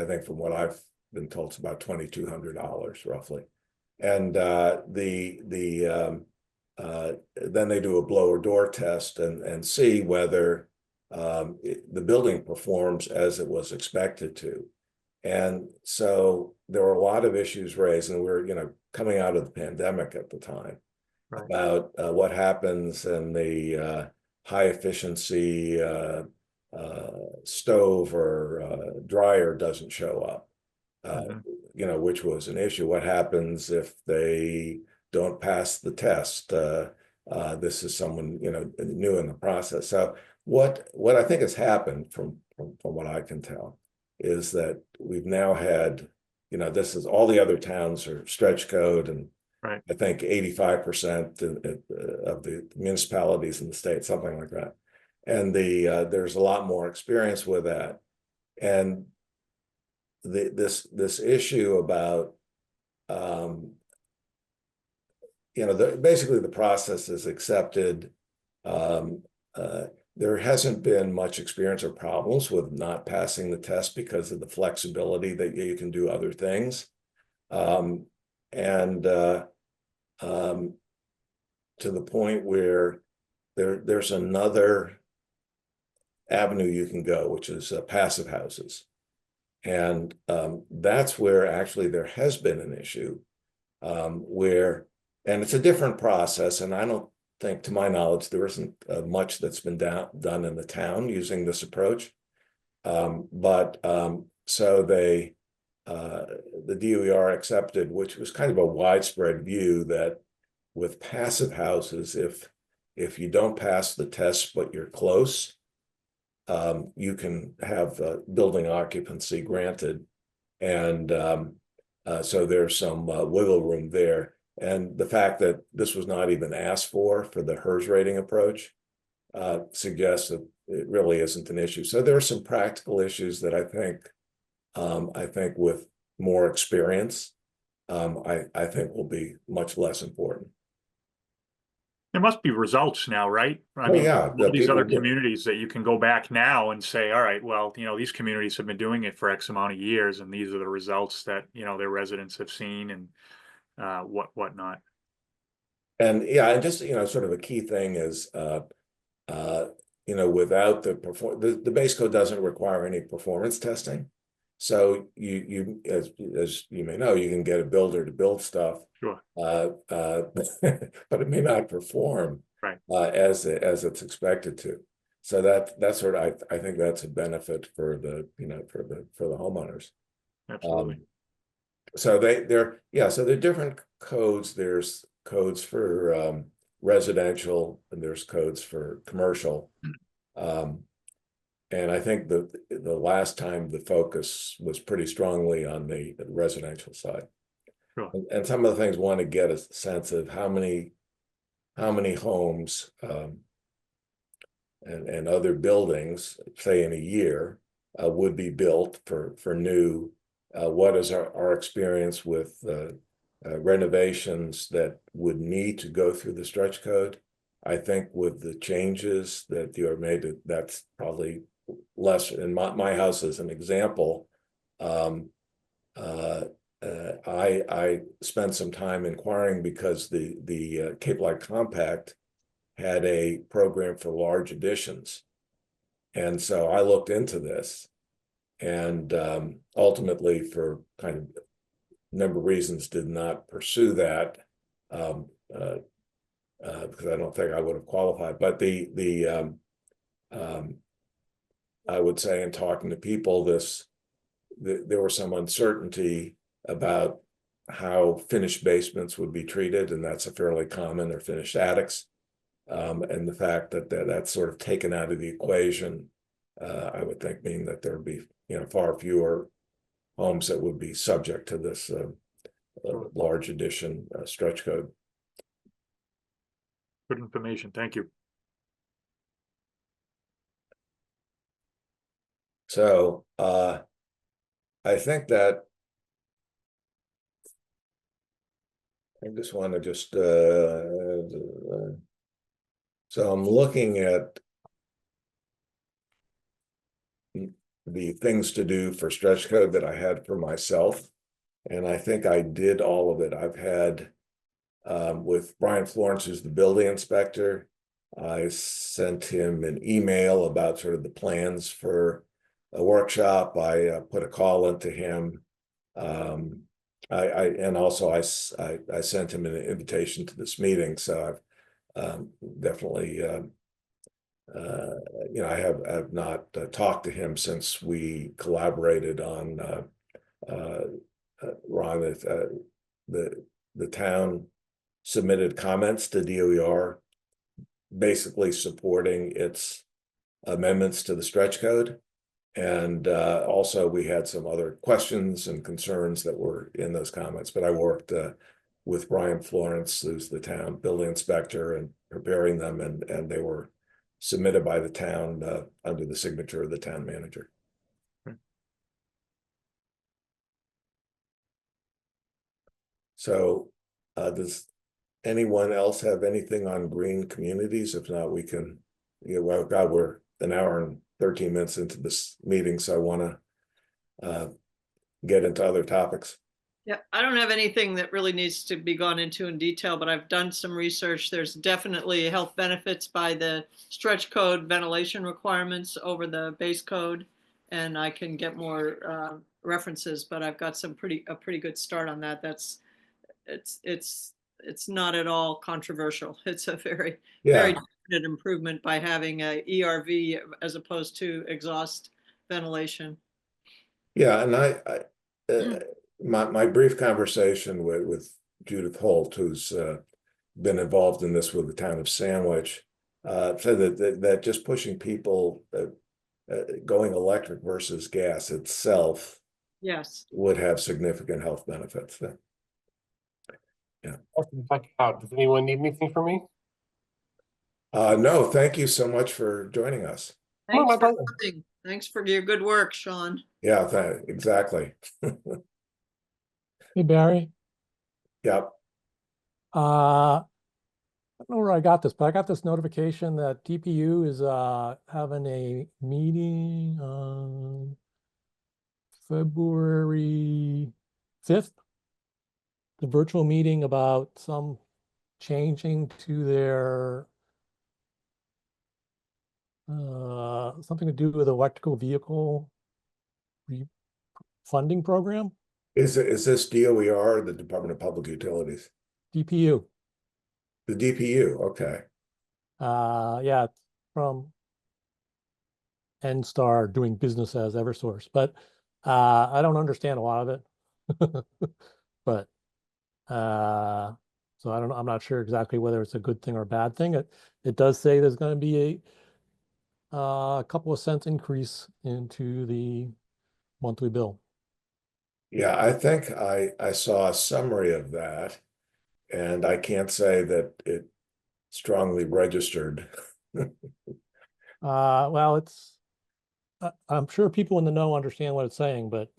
think from what I've been told, it's about $2,200 roughly. And then they do a blower door test and see whether the building performs as it was expected to. And so there were a lot of issues raised, and we're coming out of the pandemic at the time. Right. About what happens in the high efficiency stove or dryer doesn't show up, which was an issue. What happens if they don't pass the test? This is someone new in the process. So what I think has happened from what I can tell is that we've now had, this is all the other towns are stretch code, and right. I think 85% of the municipalities in the state, something like that. And there's a lot more experience with that. And this issue about, basically the process is accepted. There hasn't been much experience or problems with not passing the test because of the flexibility that you can do other things. To the point where there's another avenue you can go, which is passive houses. And that's where actually there has been an issue and it's a different process. And I don't think, to my knowledge, there isn't much that's been done in the town using this approach. So the DOER accepted, which was kind of a widespread view, that with passive houses, if you don't pass the test but you're close, you can have building occupancy granted. And so there's some wiggle room there. And the fact that this was not even asked for the HERS rating approach suggests that it really isn't an issue. So there are some practical issues that I think with more experience, I think will be much less important. There must be results now, right? I Oh, mean, yeah, all the these people other do. communities that you can go back now and say, all right, well, these communities have been doing it for X amount of years, and these are the results that, their residents have seen and whatnot. And yeah, and just, sort of a key thing is, without the base code doesn't require any performance testing. So as you may know, you can get a builder to build stuff, Sure. but it may not perform Right. as it's expected to. So that's sort of, I think that's a benefit for the homeowners. Absolutely. So they're different codes. There's codes for residential and there's codes for commercial. And I think the last time the focus was pretty strongly on the residential side. Sure. And some of the things want to get a sense of how many homes and other buildings, say in a year, would be built for new. What is our experience with renovations that would need to go through the stretch code? I think with the changes that you have made, that's probably less. In my house, as an example, I spent some time inquiring because the Cape Light Compact had a program for large additions, and so I looked into this, and ultimately, for kind of number of reasons, did not pursue that. Because I don't think I would have qualified. But I would say in talking to people, there was some uncertainty about how finished basements would be treated, and that's a fairly common, or finished attics. And the fact that that's sort of taken out of the equation, I would think mean that there would be far fewer homes that would be subject to this large addition stretch code. Good information. Thank you. So I think that I just want to so I'm looking at the things to do for stretch code that I had for myself, and I think I did all of it. I've had with Brian Florence, who's the building inspector, I sent him an email about sort of the plans for a workshop. I put a call into him. I sent him an invitation to this meeting. So I've definitely, I have not talked to him since we collaborated on Ron. The town submitted comments to DOER, basically supporting its amendments to the stretch code. And also we had some other questions and concerns that were in those comments, but I worked with Brian Florence, who's the town building inspector, and preparing them, and they were submitted by the town under the signature of the town manager. So does anyone else have anything on green communities? If not, we can, well, God, we're an hour and 13 minutes into this meeting, so I want to get into other topics. Yeah, I don't have anything that really needs to be gone into in detail, but I've done some research. There's definitely health benefits by the stretch code ventilation requirements over the base code, and I can get more references, but I've got a pretty good start on that. It's not at all controversial. It's a very definite improvement by having a ERV as opposed to exhaust ventilation. Yeah, and my brief conversation with Judith Holt, who's been involved in this with the town of Sandwich, said that just pushing people going electric versus gas itself, yes, would have significant health benefits. Then, yeah. Does anyone need anything from me? No, thank you so much for joining us. Oh, Thanks my for pleasure. coming. Thanks for your good work, Sean. Yeah, exactly. Hey, Barry. Yep. I don't know where I got this, but I got this notification that DPU is having a meeting on February 5th, the virtual meeting about some changing to their something to do with electrical vehicle funding program, Is this DOER, the Department of Public Utilities? DPU. The DPU, okay. Yeah, it's from NSTAR, doing business as Eversource, but I don't understand a lot of it. But so I don't know, I'm not sure exactly whether it's a good thing or a bad thing. It does say there's going to be a couple of cents increase into the monthly bill. Yeah, I think I saw a summary of that, and I can't say that it strongly registered. Well, I'm sure people in the know understand what it's saying, but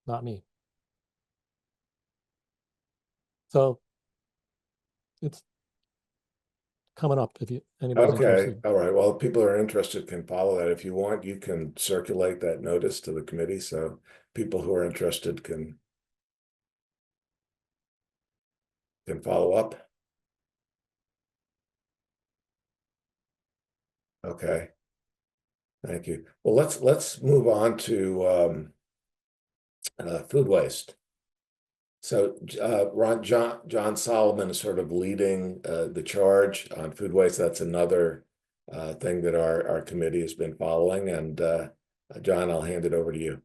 not me. So it's coming up if anybody's Okay, interested. all right. Well, if people are interested can follow that. If you want, you can circulate that notice to the committee, so people who are interested can follow up. Okay. Thank you. Well, let's move on to food waste. So John Solomon is sort of leading the charge on food waste. That's another thing that our committee has been following. And John, I'll hand it over to you.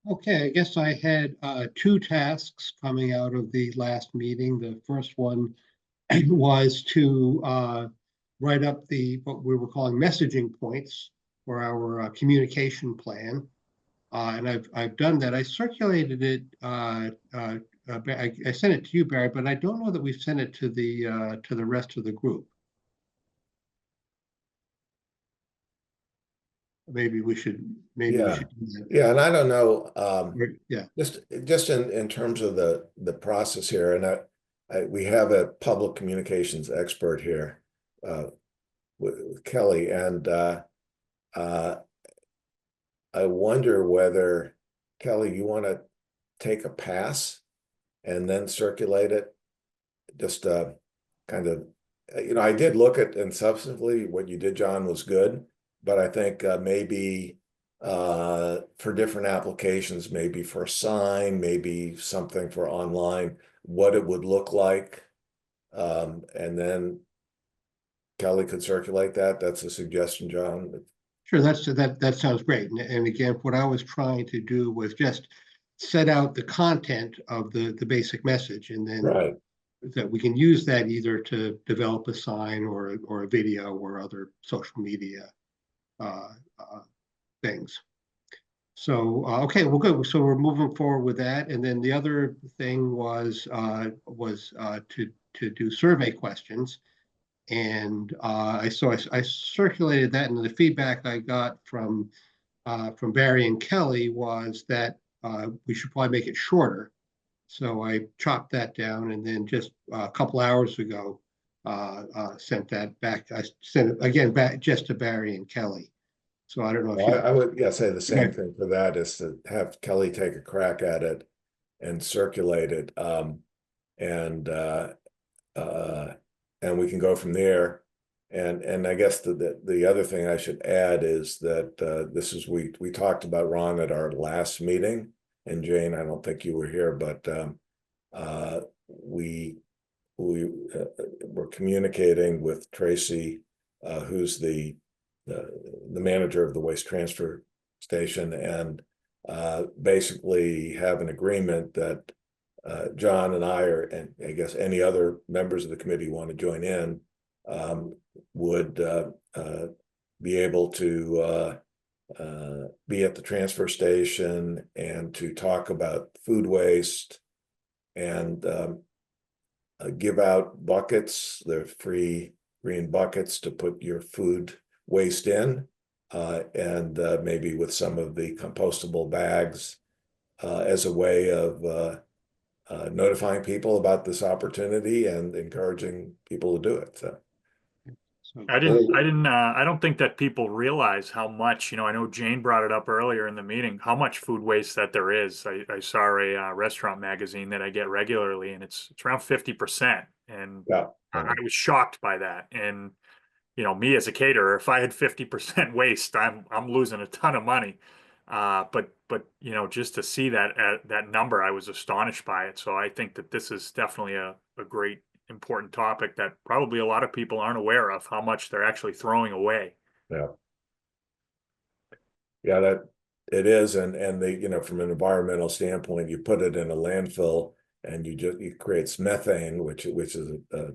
Okay, I guess I had two tasks coming out of the last meeting. The first one was to write up what we were calling messaging points for our communication plan. And I've done that. I circulated it. I sent it to you, Barry, but I don't know that we've sent it to the rest of the group. Maybe we should. Maybe we should do that. Yeah, and I don't know. Yeah. Just in terms of the process here, and we have a public communications expert here, with Kelly, and I wonder whether, Kelly, you want to take a pass and then circulate it? Just kind of, I did look at, and substantively what you did, John, was good, but I think maybe for different applications, maybe for a sign, maybe something for online, what it would look like. And then Kelly could circulate that. That's a suggestion, John. Sure, that sounds great. And again, what I was trying to do was just set out the content of the basic message, and then Right. that we can use that either to develop a sign or a video or other social media things. So okay, well, good. So we're moving forward with that, and then the other thing was to do survey questions. And I circulated that, and the feedback I got from Barry and Kelly was that we should probably make it shorter. So I chopped that down, and then just a couple hours ago sent that back. I sent it again back just to Barry and Kelly. So I don't know if Well, I would say the same thing for that, is to have Kelly take a crack at it and circulate it, and we can go from there. And I guess the other thing I should add is that we talked about Ron at our last meeting, and Jane, I don't think you were here, but we were communicating with Tracy, who's the manager of the waste transfer station, and basically have an agreement that John and I, and I guess any other members of the committee want to join in, would be able to be at the transfer station and to talk about food waste, and give out buckets, the free green buckets to put your food waste in, and maybe with some of the compostable bags as a way of notifying people about this opportunity and encouraging people to do it. So. So, I don't think that people realize how much, I know Jane brought it up earlier in the meeting, how much food waste that there is. I saw a restaurant magazine that I get regularly, and it's around 50%. And Yeah. I was shocked by that. And, me as a caterer, if I had 50% waste, I'm losing a ton of money. But just to see that number, I was astonished by it. So I think that this is definitely a great important topic that probably a lot of people aren't aware of how much they're actually throwing away. Yeah. Yeah, that it is. And from an environmental standpoint, you put it in a landfill and it creates methane, which is a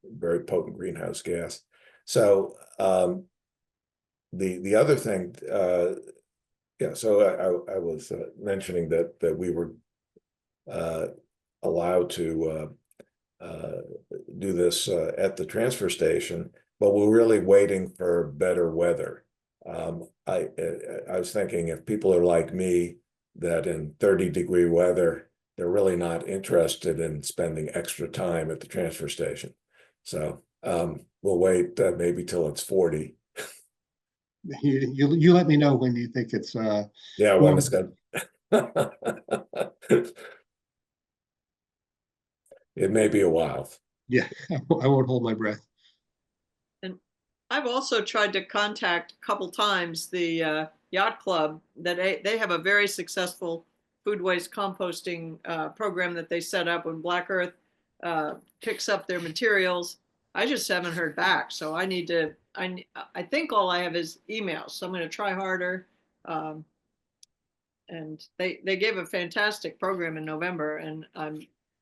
very potent greenhouse gas. So the other thing, so I was mentioning that we were allowed to do this at the transfer station, but we're really waiting for better weather. I was thinking if people are like me, that in 30-degree weather, they're really not interested in spending extra time at the transfer station. So we'll wait maybe till it's 40. you let me know when you think it's Yeah, when it's good. It may be a while. Yeah, I won't hold my breath. And I've also tried to contact a couple times the yacht club that they have a very successful food waste composting program that they set up when Black Earth picks up their materials. I just haven't heard back. So I need to, I think all I have is emails. So I'm going to try harder. And they gave a fantastic program in November, and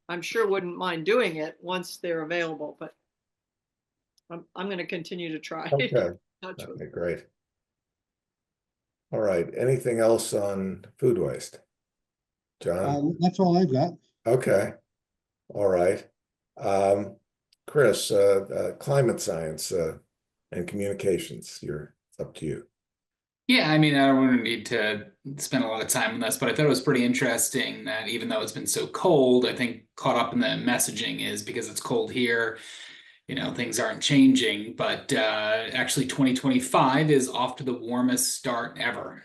I'm sure wouldn't mind doing it once they're available, but I'm going to continue to try. Okay. Okay, great. All right. Anything else on food waste? John? That's all I've got. Okay. All right. Chris, climate science and communications, it's up to you. Yeah, I mean, I don't need to spend a lot of time on this, but I thought it was pretty interesting that even though it's been so cold, I think caught up in the messaging is because it's cold here, things aren't changing. But actually, 2025 is off to the warmest start ever,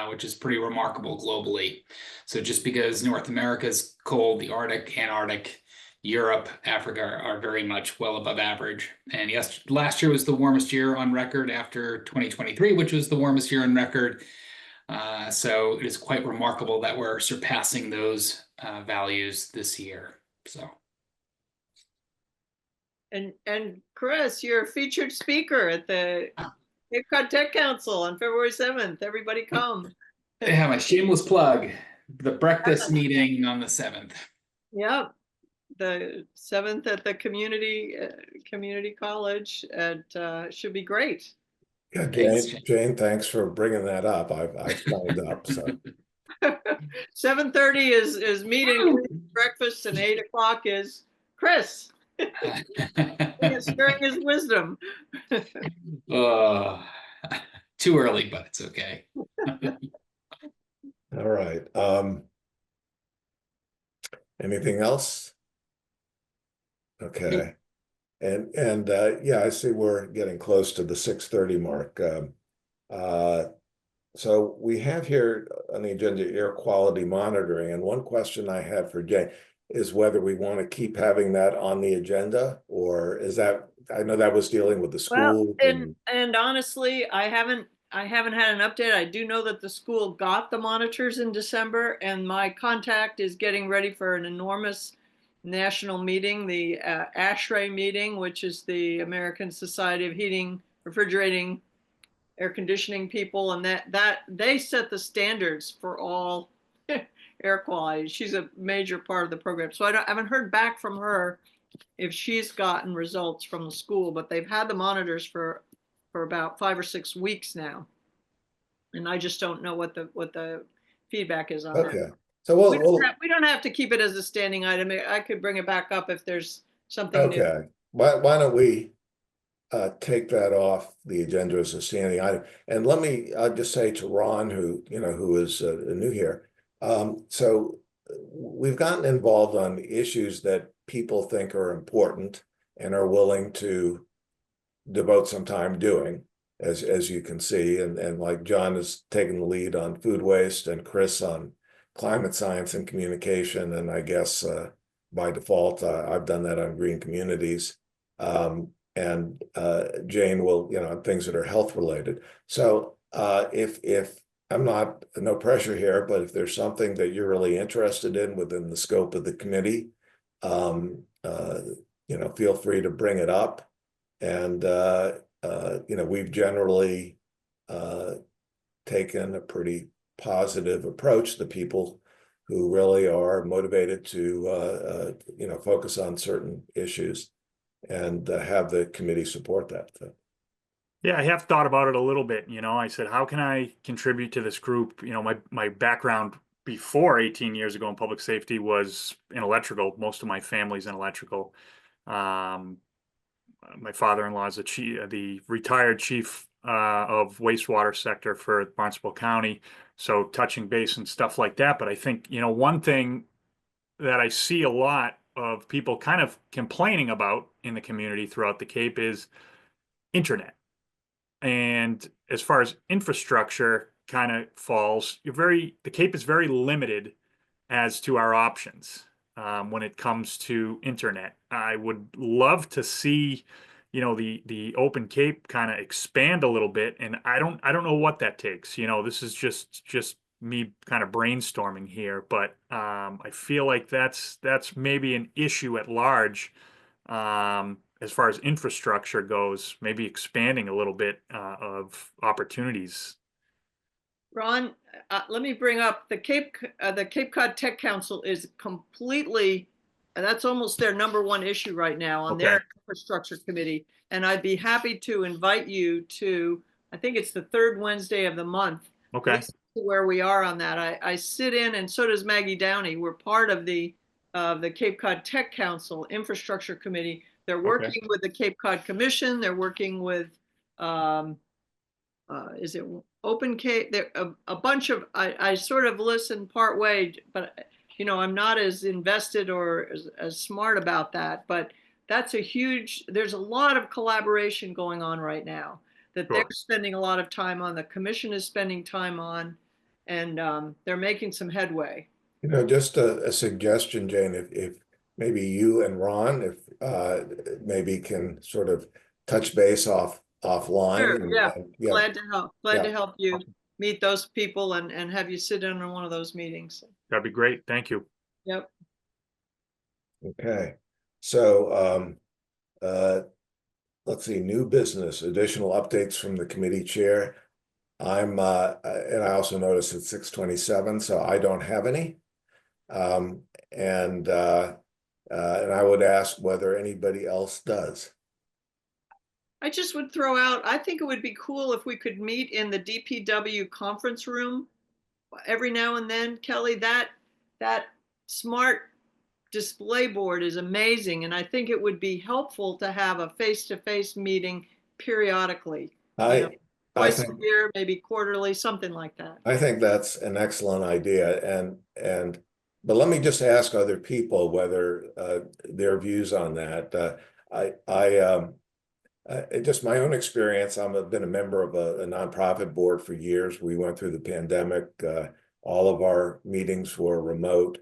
which is pretty remarkable globally. So just because North America is cold, the Arctic, Antarctic, Europe, Africa are very much well above average. And yes, last year was the warmest year on record after 2023, which was the warmest year on record. So it is quite remarkable that we're surpassing those values this year. So. And Chris, you're a featured speaker at the Cape Cod Tech Council on February 7th. Everybody come. Yeah, my shameless plug, the breakfast meeting on the 7th. Yep. The 7th at the community college. Should be great. Yeah, Thanks, Jane, thanks for bringing that up. I've signed up. So 7:30 is meeting, breakfast, and 8 o'clock is Chris. Sharing his wisdom. Too early, but it's okay. all right. Anything else? Okay. And yeah, I see we're getting close to the 6:30 mark. So we have here on the agenda air quality monitoring, and one question I had for Jane is whether we want to keep having that on the agenda, or is that, I know that was dealing with the school. Well, and honestly, I haven't had an update. I do know that the school got the monitors in December, and my contact is getting ready for an enormous national meeting, the ASHRAE meeting, which is the American Society of Heating, Refrigerating, Air Conditioning people, and that they set the standards for all air quality. She's a major part of the program. So I haven't heard back from her if she's gotten results from the school, but they've had the monitors for about 5 or 6 weeks now. And I just don't know what the feedback is on that. Okay. So We don't have to keep it as a standing item. I could bring it back up if there's something new. okay. Why don't we take that off the agenda as a standing item? And let me just say to Ron, who is new here. So we've gotten involved on issues that people think are important and are willing to devote some time doing, as you can see, and like John has taken the lead on food waste and Chris on climate science and communication, and I guess by default I've done that on green communities, and Jane will, on things that are health related. So if I'm not, no pressure here, but if there's something that you're really interested in within the scope of the committee, feel free to bring it up. And we've generally taken a pretty positive approach to people who really are motivated to focus on certain issues, and have the committee support that. Yeah, I have thought about it a little bit. I said, how can I contribute to this group? My background before 18 years ago in public safety was in electrical. Most of my family's in electrical. My father-in-law is the retired chief of wastewater sector for Barnstable County. So touching base and stuff like that. But I think, one thing that I see a lot of people kind of complaining about in the community throughout the Cape is internet. And as far as infrastructure kind of falls, the Cape is very limited as to our options when it comes to internet. I would love to see, the Open Cape kind of expand a little bit, and I don't know what that takes. This is just me kind of brainstorming here, but I feel like that's maybe an issue at large. As far as infrastructure goes, maybe expanding a little bit of opportunities. Ron, let me bring up the Cape Cod Tech Council is completely, and that's almost their number one issue right now on their infrastructure committee. And I'd be happy to invite you to, I think it's the third Wednesday of the month. Okay. Listen to where we are on that. I sit in, and so does Maggie Downey. We're part of the Cape Cod Tech Council Infrastructure Committee. They're working with the Cape Cod Commission. They're working with, is it Open Cape? There a bunch of, I sort of listen part way, but I'm not as invested or as smart about that. But that's there's a lot of collaboration going on right now that they're spending a lot of time on. The commission is spending time on, and they're making some headway. Just a suggestion, Jane, if maybe you and Ron, if maybe can sort of touch base offline. Sure, yeah. Yeah. Glad to help. Glad to help you meet those people and have you sit in on one of those meetings. That'd be great. Thank you. Yep. Okay. So let's see, new business, additional updates from the committee chair. And I also noticed it's 6:27, so I don't have any. And I would ask whether anybody else does. I just would throw out, I think it would be cool if we could meet in the DPW conference room every now and then. Kelly, that smart display board is amazing. And I think it would be helpful to have a face-to-face meeting periodically. Twice a year, maybe quarterly, something like that. I think that's an excellent idea. But let me just ask other people whether their views on that. Just my own experience, I've been a member of a nonprofit board for years. We went through the pandemic. All of our meetings were remote.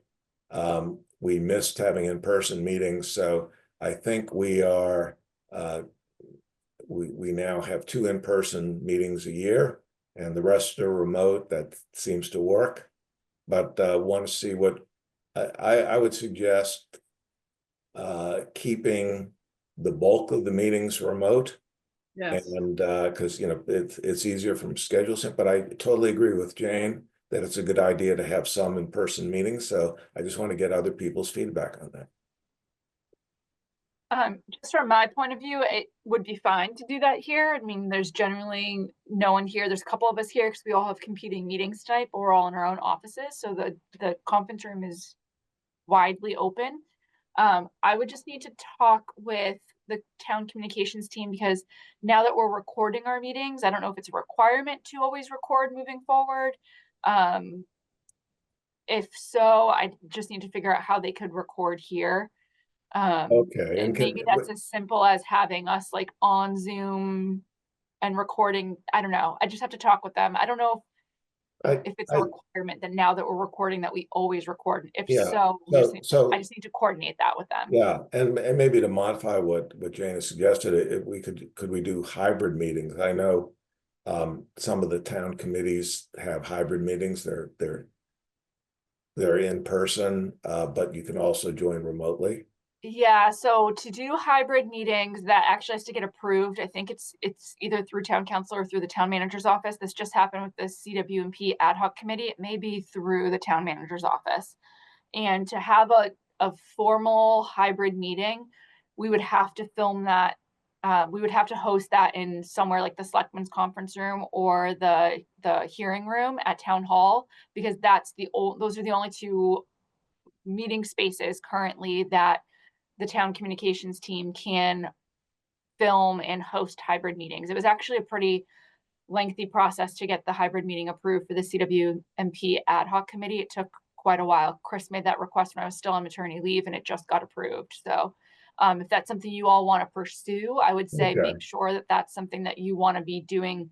We missed having in-person meetings. So I think we now have 2 in-person meetings a year, and the rest are remote. That seems to work. But want to see what I would suggest, keeping the bulk of the meetings remote. Yes. And because it's easier from schedules, but I totally agree with Jane that it's a good idea to have some in-person meetings. So I just want to get other people's feedback on that. Just from my point of view, it would be fine to do that here. I mean, there's generally no one here. There's a couple of us here because we all have competing meetings tonight, but we're all in our own offices. So the conference room is widely open. I would just need to talk with the town communications team because now that we're recording our meetings, I don't know if it's a requirement to always record moving forward. If so, I just need to figure out how they could record here. Okay, And and maybe that's as simple as having us like on Zoom and recording. I don't know. I just have to talk with them. I don't know if it's a I, requirement that now that we're recording that we always record. If yeah, so, I just need to coordinate that with them. yeah, and maybe to modify what Jane has suggested, if we could we do hybrid meetings? I know some of the town committees have hybrid meetings. They're in person, but you can also join remotely. Yeah, so to do hybrid meetings, that actually has to get approved. I think it's either through town council or through the town manager's office. This just happened with the CWMP ad hoc committee. It may be through the town manager's office. And to have a formal hybrid meeting, we would have to film that. We would have to host that in somewhere like the selectmen's conference room or the hearing room at town hall, because those are the only two meeting spaces currently that the town communications team can film and host hybrid meetings. It was actually a pretty lengthy process to get the hybrid meeting approved for the CWMP ad hoc committee. It took quite a while. Chris made that request when I was still on maternity leave and it just got approved. So if that's something you all want to pursue, I would say make sure that that's something that you want to be doing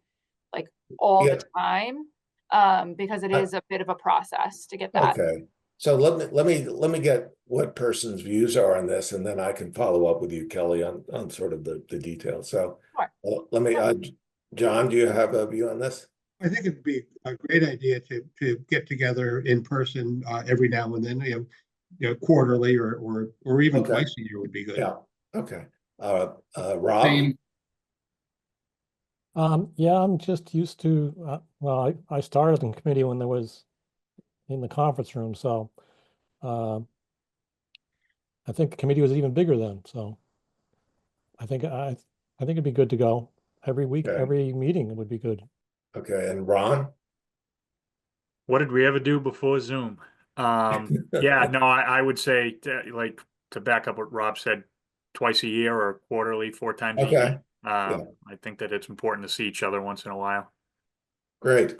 like all the time, because it is a bit of a process to get that. Okay. So let me get what person's views are on this, and then I can follow up with you, Kelly, on sort of the details. So let me, John, do you have a view on this? I think it'd be a great idea to get together in person every now and then, quarterly or even twice a year would be good. Yeah. Okay. Rob? Same. Yeah, I'm just used to, well, I started in committee when there was in the conference room, so I think the committee was even bigger then, so I think it'd be good to go every week, every meeting would be good. Okay, and Ron? What did we ever do before Zoom? Yeah, no, I would say to back up what Rob said, twice a year or quarterly, 4 times a year. I think that it's important to see each other once in a while. Great.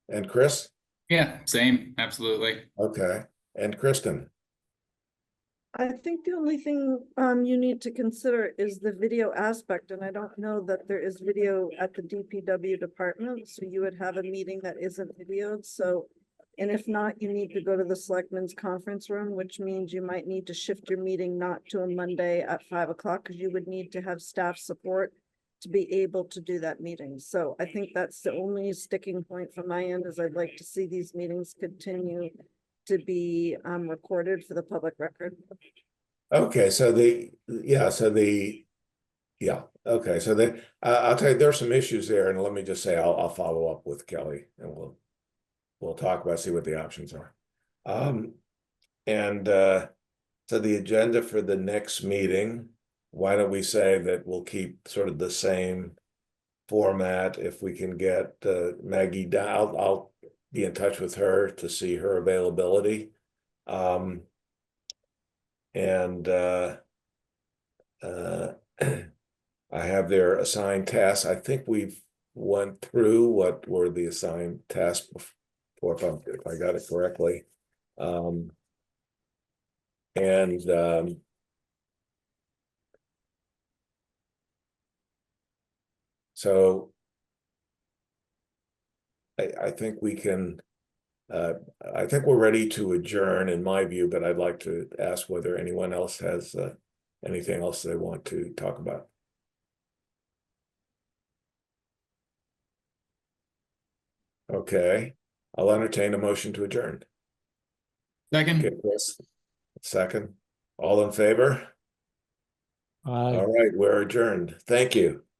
And Chris? Yeah, same, absolutely. Okay. And Kristen? I think the only thing you need to consider is the video aspect, and I don't know that there is video at the DPW department, so you would have a meeting that isn't videoed, so, and if not, you need to go to the selectmen's conference room, which means you might need to shift your meeting not to a Monday at 5 o'clock, because you would need to have staff support to be able to do that meeting. So I think that's the only sticking point from my end, is I'd like to see these meetings continue to be recorded for the public record. Okay, so okay, so I'll tell you, there's some issues there, and let me just say I'll follow up with Kelly, and we'll talk about, see what the options are. And so the agenda for the next meeting, why don't we say that we'll keep sort of the same format if we can get Maggie down. I'll be in touch with her to see her availability. And I have their assigned tasks. I think we've went through what were the assigned tasks before, if I got it correctly. So I think we can, I think we're ready to adjourn in my view, but I'd like to ask whether anyone else has anything else they want to talk about. Okay, I'll entertain a motion to adjourn. Second. Okay, Chris. Second. All in favor? Aye. All right, we're adjourned. Thank you.